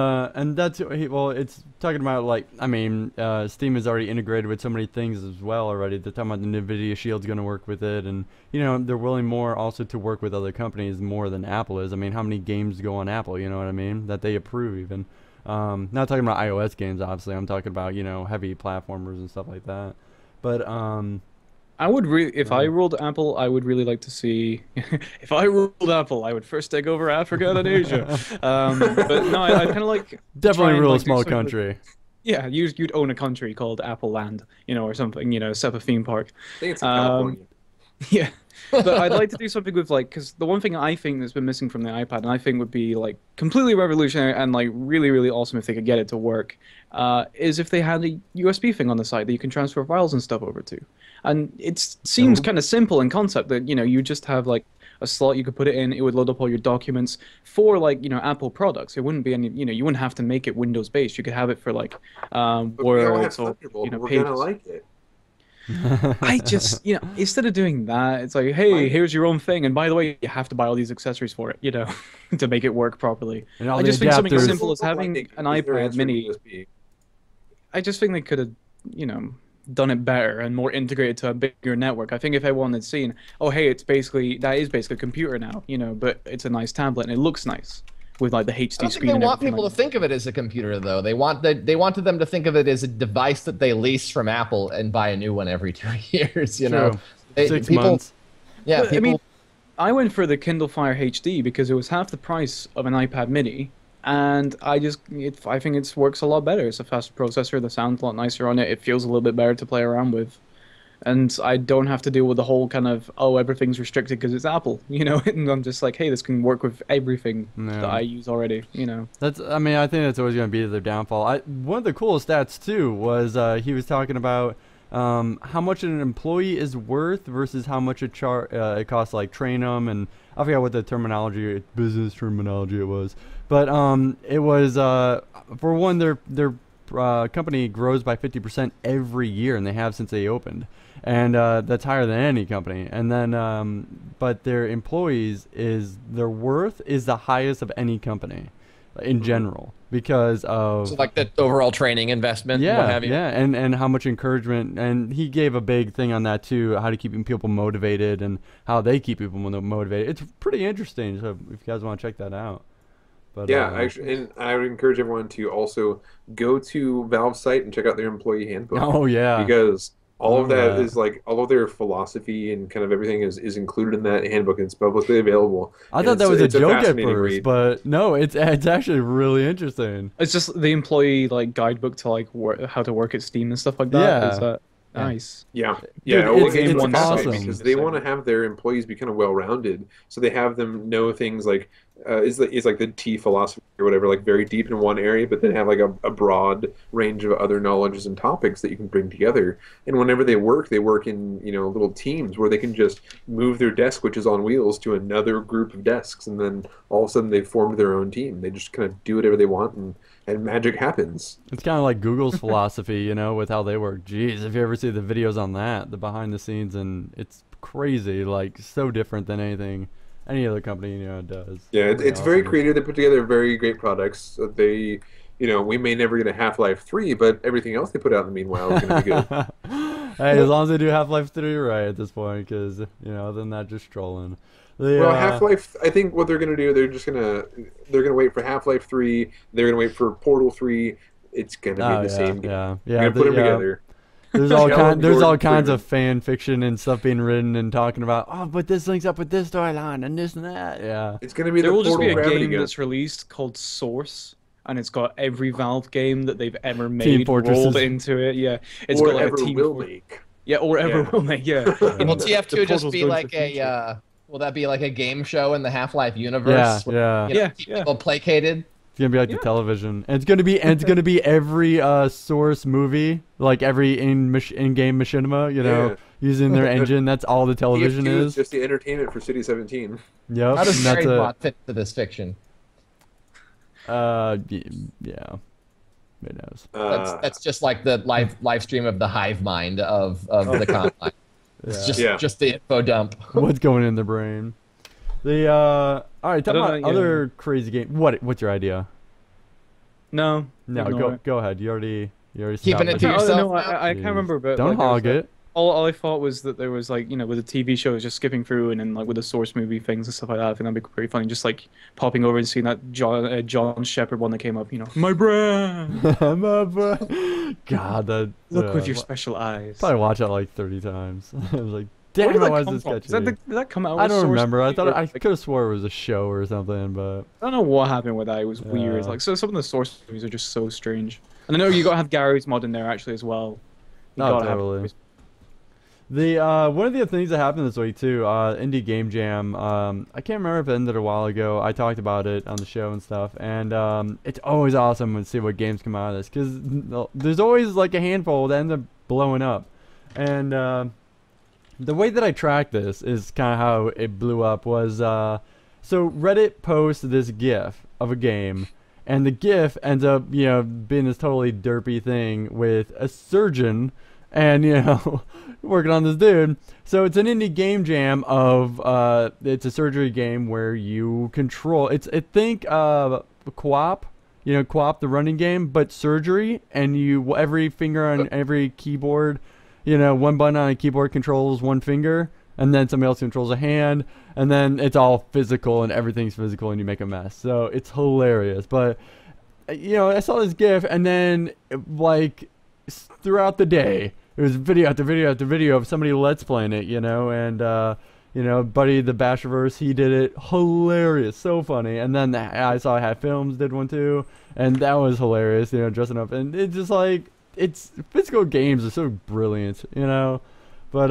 that's, well, it's talking about, like, I mean, Steam is already integrated with so many things as well already. They're talking about the NVIDIA Shield's going to work with it, and, you know, they're willing more also to work with other companies more than Apple is. I mean, how many games go on Apple, you know what I mean, that they approve even. Not talking about iOS games, obviously. I'm talking about, you know, heavy platformers and stuff like that. But, I would if I ruled Apple, I would really like to see. If I ruled Apple, I would first take over Africa and Asia. But no, I kind of like definitely rule a small country. Yeah, you'd own a country called Apple Land, you know, or something, you know, set up a theme park. I think it's in California. Yeah, but I'd like to do something with, like, because the one thing I think that's been missing from the iPad, and I think would be like completely revolutionary and like really, really awesome if they could get it to work, is if they had a USB thing on the side that you can transfer files and stuff over to. And it seems kind of simple in concept that, you know, you just have like a slot you could put it in, it would load up all your documents for, like, you know, Apple products. It wouldn't be any, you know, you wouldn't have to make it Windows based. You could have it for like Word or, you know, we're Pages. gonna like it. I just, you know, instead of doing that, it's like, hey, here's your own thing, and by the way, you have to buy all these accessories for it, you know, to make it work properly. I just think something as simple as having an iPad mini. I just think they could have, you know, done it better and more integrated to a bigger network. I think if everyone had seen, oh, hey, that is basically a computer now, you know, but it's a nice tablet and it looks nice with like the HD screen. I don't think they want people to think of it as a computer, though. They wanted them to think of it as a device that they lease from Apple and buy a new one every 2 years. You know, 6 months. Yeah, I mean, I went for the Kindle Fire HD because it was half the price of an iPad Mini. And I think it works a lot better. It's a faster processor. The sound's a lot nicer on it. It feels a little bit better to play around with. And I don't have to deal with the whole kind of, oh, everything's restricted because it's Apple, you know? And I'm just like, hey, this can work with everything that I use already, you know? I mean, I think that's always going to be their downfall. One of the coolest stats, too, was he was talking about how much an employee is worth versus how much it costs to, like, train them. And I forgot what the business terminology it was. But it was, for one, their company grows by 50% every year, and they have since they opened. And that's higher than any company. And then, but their employees, their worth is the highest of any company in general because of... So like the overall training investment yeah, and what have you? Yeah, and how much encouragement. And he gave a big thing on that, too, how to keep people motivated and how they keep people motivated. It's pretty interesting, so if you guys want to check that out. But, yeah, actually, and I would encourage everyone to also go to Valve's site and check out their employee handbook. Oh yeah, because all of that is like all of their philosophy and kind of everything is included in that handbook. And it's publicly available. I thought that was a joke at first, but no, it's actually really interesting. It's just the employee like guidebook to like how to work at Steam and stuff like that. Yeah. Is that nice? Yeah, Dude, it's awesome because they want to have their employees be kind of well-rounded, so they have them know things like is like the T philosophy or whatever, like very deep in one area, but then have like a broad range of other knowledges and topics that you can bring together. And whenever they work in little teams where they can just move their desk, which is on wheels, to another group of desks, and then all of a sudden they've formed their own team. They just kind of do whatever they want, and magic happens. It's kind of like Google's philosophy, with how they work. Jeez, if you ever see the videos on that, the behind the scenes, and it's crazy, like so different than anything any other company does. Yeah, it's awesome. Very creative. They put together very great products. They, we may never get a Half-Life 3, but everything else they put out in the meanwhile is going to be good. Hey, as long as they do Half-Life 3 right at this point, because other than that, just trolling. Well, Half-Life, I think what they're going to do, they're going to wait for Half-Life 3. They're going to wait for Portal 3. It's going to be the same game. Yeah, they're going to put them together. There's all kinds of fan fiction and stuff being written and talking about, but this links up with this storyline and this and that. Yeah, it's gonna be there will just be a game that's released called Source, and it's got every Valve game that they've ever made rolled into it. Yeah, it's got like a Team will make. Yeah, or ever will make. Yeah. Will TF2 just be like a? Will that be like a game show in the Half-Life universe? Yeah. Keep people placated. It's gonna be like the television, and it's gonna be every Source movie, like every in-game machinima, using their engine. That's all the television is. Just the entertainment for City 17. Yep. How does Harry fit to this fiction? Yeah. Who knows? That's just like the live stream of the hive mind of the Combine. It's just the info dump. What's going in the brain? All right, talk about other crazy game. What's your idea? No, go ahead. You already keeping it to yourself. No, I can't remember, but don't hog it. All I thought was that there was like with the TV shows just skipping through, and then like with the Source movie things and stuff like that. I think that'd be pretty funny. Just like popping over and seeing that John Shepard one that came up. My brand. My brand. God, that look with your special eyes. Probably watch that like 30 times. I was like, damn, why is this catchy? Did that come out? I don't remember. I thought I could have swore it was a show or something, but I don't know what happened with that. It was weird. Like some of the Source movies are just so strange. And I know you gotta have Gary's mod in there actually as well. Totally. One of the things that happened this week too, Indie Game Jam. I can't remember if it ended a while ago. I talked about it on the show and stuff, and it's always awesome to see what games come out of this, because there's always like a handful that end up blowing up, and the way that I track this is kind of how it blew up was so Reddit posts this GIF of a game, and the GIF ends up being this totally derpy thing with a surgeon and working on this dude. So it's an indie game jam of it's a surgery game where you control think co-op, co-op the running game, but surgery, and every finger on every keyboard, one button on a keyboard controls one finger, and then somebody else controls a hand, and then it's all physical and everything's physical and you make a mess. So it's hilarious. But I saw this GIF, and then like throughout the day it was video after video after video of somebody let's playing it, and Buddy the Basherverse, he did it, hilarious, so funny. And then I saw Hat Films did one too, and that was hilarious, dressing up, and it's just like, it's physical games are so brilliant, but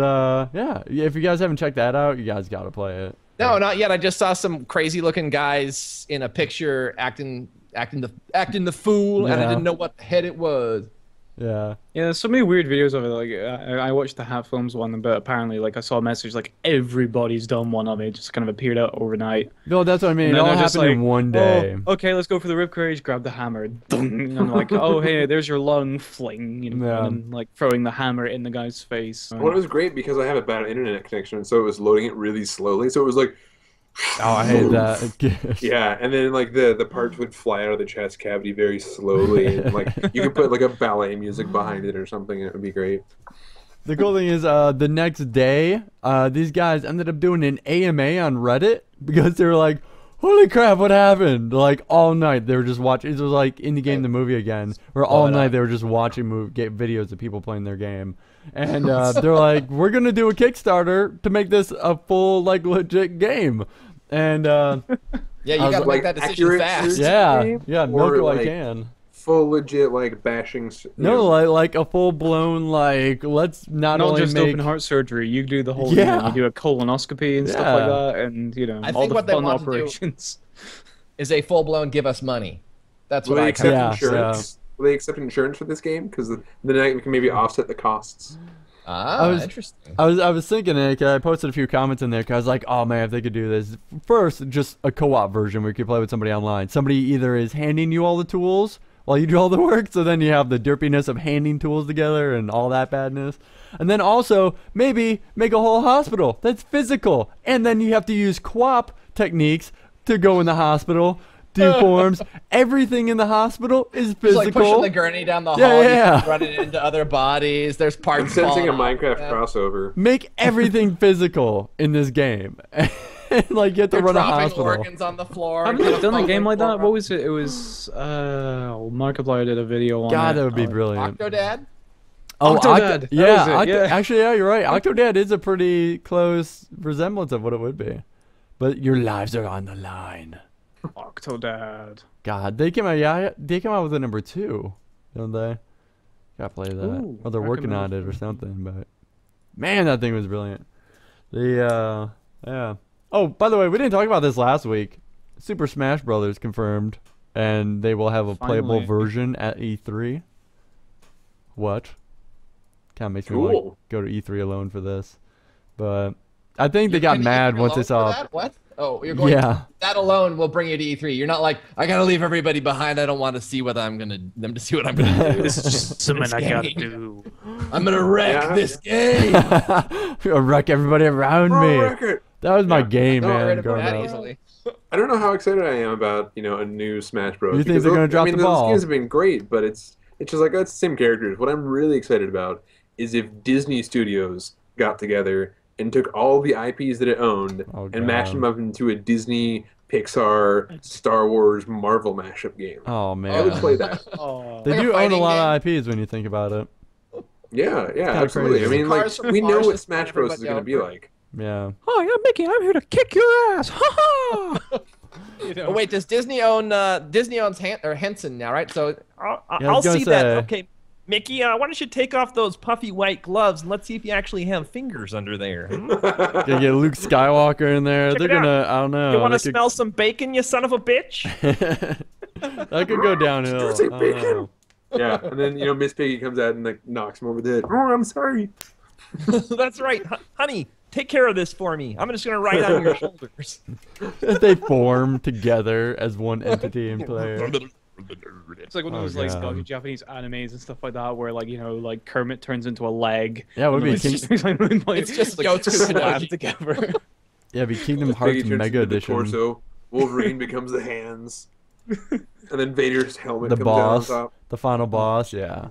yeah, if you guys haven't checked that out, you guys gotta play it. No, not yet. I just saw some crazy looking guys in a picture acting the fool, and I didn't know what the head it was. Yeah, there's so many weird videos of it. Like I watched the Hat Films one, but apparently, like, I saw a message like everybody's done one of it. Just kind of appeared out overnight. No, that's what I mean. It all happened in one day. Oh, okay, let's go for the ribcage. Grab the hammer. And I'm like, oh hey, there's your lung. Fling. And then, like, throwing the hammer in the guy's face. Well, it was great because I have a bad internet connection, so it was loading it really slowly. So it was like, oh, I hate that. Yeah, and then like the parts would fly out of the chest cavity very slowly, and like you could put like a ballet music behind it or something, and it would be great. The cool thing is, the next day, these guys ended up doing an AMA on Reddit because they were like, holy crap, what happened? Like all night they were just watching. It was like Indie Game the movie again, where all night they were just watching videos of people playing their game. And they're like, we're gonna do a Kickstarter to make this a full like legit game. And yeah, you gotta make that decision fast. Yeah, milk it while you can. Full legit like bashing. No, like a full blown like let's not only just make open heart surgery. You do the whole, you do a colonoscopy and stuff like that, and I all think the what they fun want operations. To do is a full blown give us money. That's what Will I they accept insurance? Will they accept insurance for this game? Because then we can maybe offset the costs. Interesting. I was thinking it. 'Cause I posted a few comments in there. 'Cause I was like, oh man, if they could do this first, just a co-op version where you could play with somebody online. Somebody either is handing you all the tools while you do all the work, so then you have the derpiness of handing tools together and all that badness. And then also maybe make a whole hospital that's physical, and then you have to use co-op techniques to go in the hospital. Do forms. Everything in the hospital is physical. It's like pushing the gurney down the hall, you running into other bodies. There's parts. I'm sensing a Minecraft crossover. Make everything physical in this game. Like you have to run a hospital. Organs on the floor. Haven't they done a game like that? What was it? It was Markiplier did a video on God, it. that would be brilliant. Octodad? Oh, Octodad. Yeah, actually, yeah, you're right. Octodad is a pretty close resemblance of what it would be. But your lives are on the line. Octodad. God, they came out with a number 2, don't they? Gotta play that. Ooh, or they're working on it or something, but man, that thing was brilliant. Yeah. Oh, by the way, we didn't talk about this last week. Super Smash Brothers confirmed, and they will have a playable version at E3. What? Kind of makes me want to go to E3 alone for this, but I think they got mad once they saw. What? Oh, you're going. Yeah. That alone will bring you to E3. You're not like, I gotta leave everybody behind. I don't want to see what I'm gonna do. This is just something I gotta do. I'm gonna wreck this game. Wreck everybody around me. That was my game, man. I don't know how excited I am about a new Smash Bros. You think they're gonna drop the ball? Those games have been great, but it's just like that's the same characters. What I'm really excited about is if Disney Studios got together and took all the IPs that it owned and mashed them up into a Disney, Pixar, Star Wars, Marvel mashup game. Oh man, I would play that. They do own a lot of IPs when you think about it. Yeah, absolutely. Crazy. I mean, like we know what Smash Bros is going to be like. Yeah. Hi, I'm Mickey. I'm here to kick your ass. Ha ha! Oh wait, does Disney own Disney owns Henson now, right? So I'll see that. Okay, Mickey, why don't you take off those puffy white gloves and let's see if you actually have fingers under there. Gonna get Luke Skywalker in there. They're gonna, I don't know. You want to smell some bacon, you son of a bitch? That could go downhill. Say bacon. Yeah, and then Miss Piggy comes out and like knocks him over the head. Oh, I'm sorry. That's right, honey. Take care of this for me. I'm just gonna ride on your shoulders. They form together as one entity and player. It's like one of those like Japanese animes and stuff like that, where like Kermit turns into a leg. Yeah, it would be it's just like slam together. Yeah, it'd be Kingdom Hearts Mega Edition. The torso. Wolverine becomes the hands, and then Vader's helmet the comes boss, down on top. the final boss. Yeah.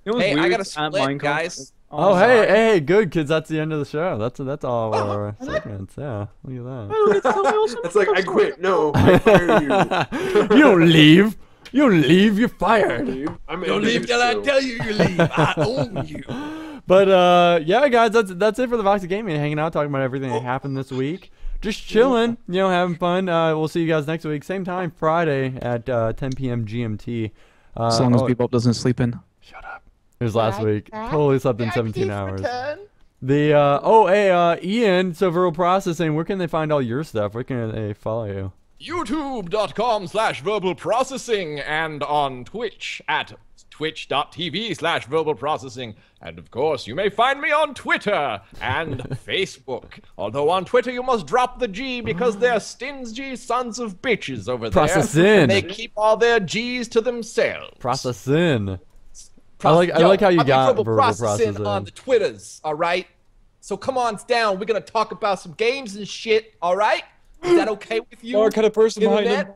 Hey, I got to split, guys. Oh, hey, good kids. That's the end of the show. That's all our segments. Yeah, look at that. It's like I quit. No, I fire you. You don't leave. You don't leave. You're fired. Don't leave till I tell you you leave. I own you. But yeah, guys, that's it for the Vox Gaming. Hanging out, talking about everything that happened this week. Just chilling, having fun. We'll see you guys next week, same time, Friday at 10 p.m. GMT. As long as Bebop doesn't sleep in. Shut up. It was last week. Totally slept in 17 hours. The Ian, so verbal processing, where can they find all your stuff? Where can they follow you? YouTube.com/verbal processing and on Twitch at twitch.tv/verbal processing. And of course, you may find me on Twitter and Facebook. Although on Twitter, you must drop the G because they're stingy sons of bitches over there. Processing. And they keep all their G's to themselves. Processing. I like how you got verbal processing on the Twitters, all right? So come on down. We're going to talk about some games and shit, all right? Is that okay with you? Marc had a person behind him.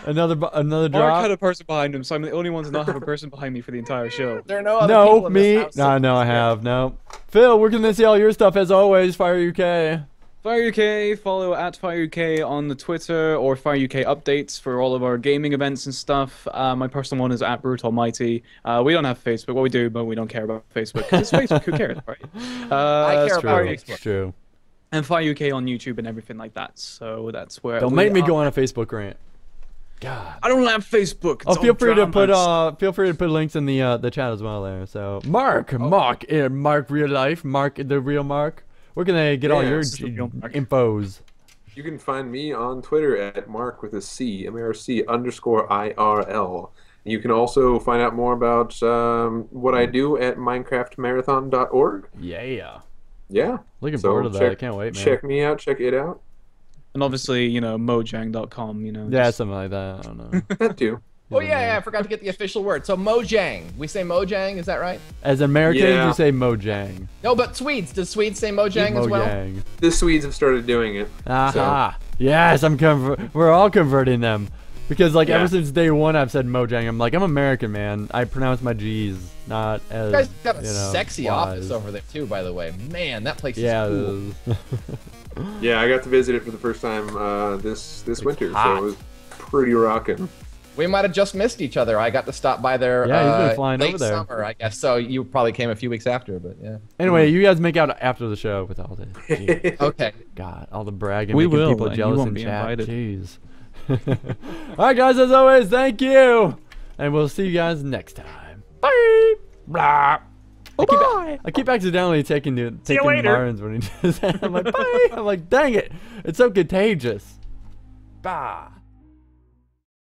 Another drop. Marc had a person behind him, so I'm the only one to not have a person behind me for the entire show. There are no other people in this house. No, I have. No. Phil, where can they see all your stuff as always? Fire UK. Fire UK, follow at Fire UK on the Twitter or Fire UK updates for all of our gaming events and stuff. My personal one is at Brute Almighty. We don't have Facebook. Well, we do, but we don't care about Facebook. It's Facebook. Who cares, right? I care about Facebook. It's true. And Fire UK on YouTube and everything like that. So that's where. Don't make me go on a Facebook rant. God. I don't have Facebook. It's feel free to put links in the chat as well there. So Mark real life, Mark the real Mark. Where can they get all your infos? You can find me on Twitter at Marc with a C, MARC_IRL. You can also find out more about what I do at MinecraftMarathon.org. Yeah. Yeah. Looking forward to that. I can't wait, man. Check me out. Check it out. And obviously, you know, Mojang.com, you know. Yeah, something like that. I don't know. That too. Oh yeah, I forgot to get the official word. So Mojang. We say Mojang, is that right? As Americans, you say Mojang. No, but Swedes. Does Swedes say Mojang as well? The Swedes have started doing it. Aha. So. Yes, we're all converting them. Because like ever since day one I've said Mojang. I'm like, I'm American, man. I pronounce my G's, not as, you guys got a sexy office over there too, by the way. Man, that place is cool. Yeah, I got to visit it for the first time this winter, so it was pretty rocking. We might have just missed each other. I got to stop by there he's been flying late over there. summer, I guess. So you probably came a few weeks after, but yeah. Anyway, you guys make out after the show with all this. Okay. God, all the bragging, we making will, people jealous in be chat. invited. Jeez. Alright guys, as always, thank you. And we'll see you guys next time. Bye. Blah. I keep accidentally taking Martin's when he does that. I'm like, bye. I'm like, dang it. It's so contagious. Bye.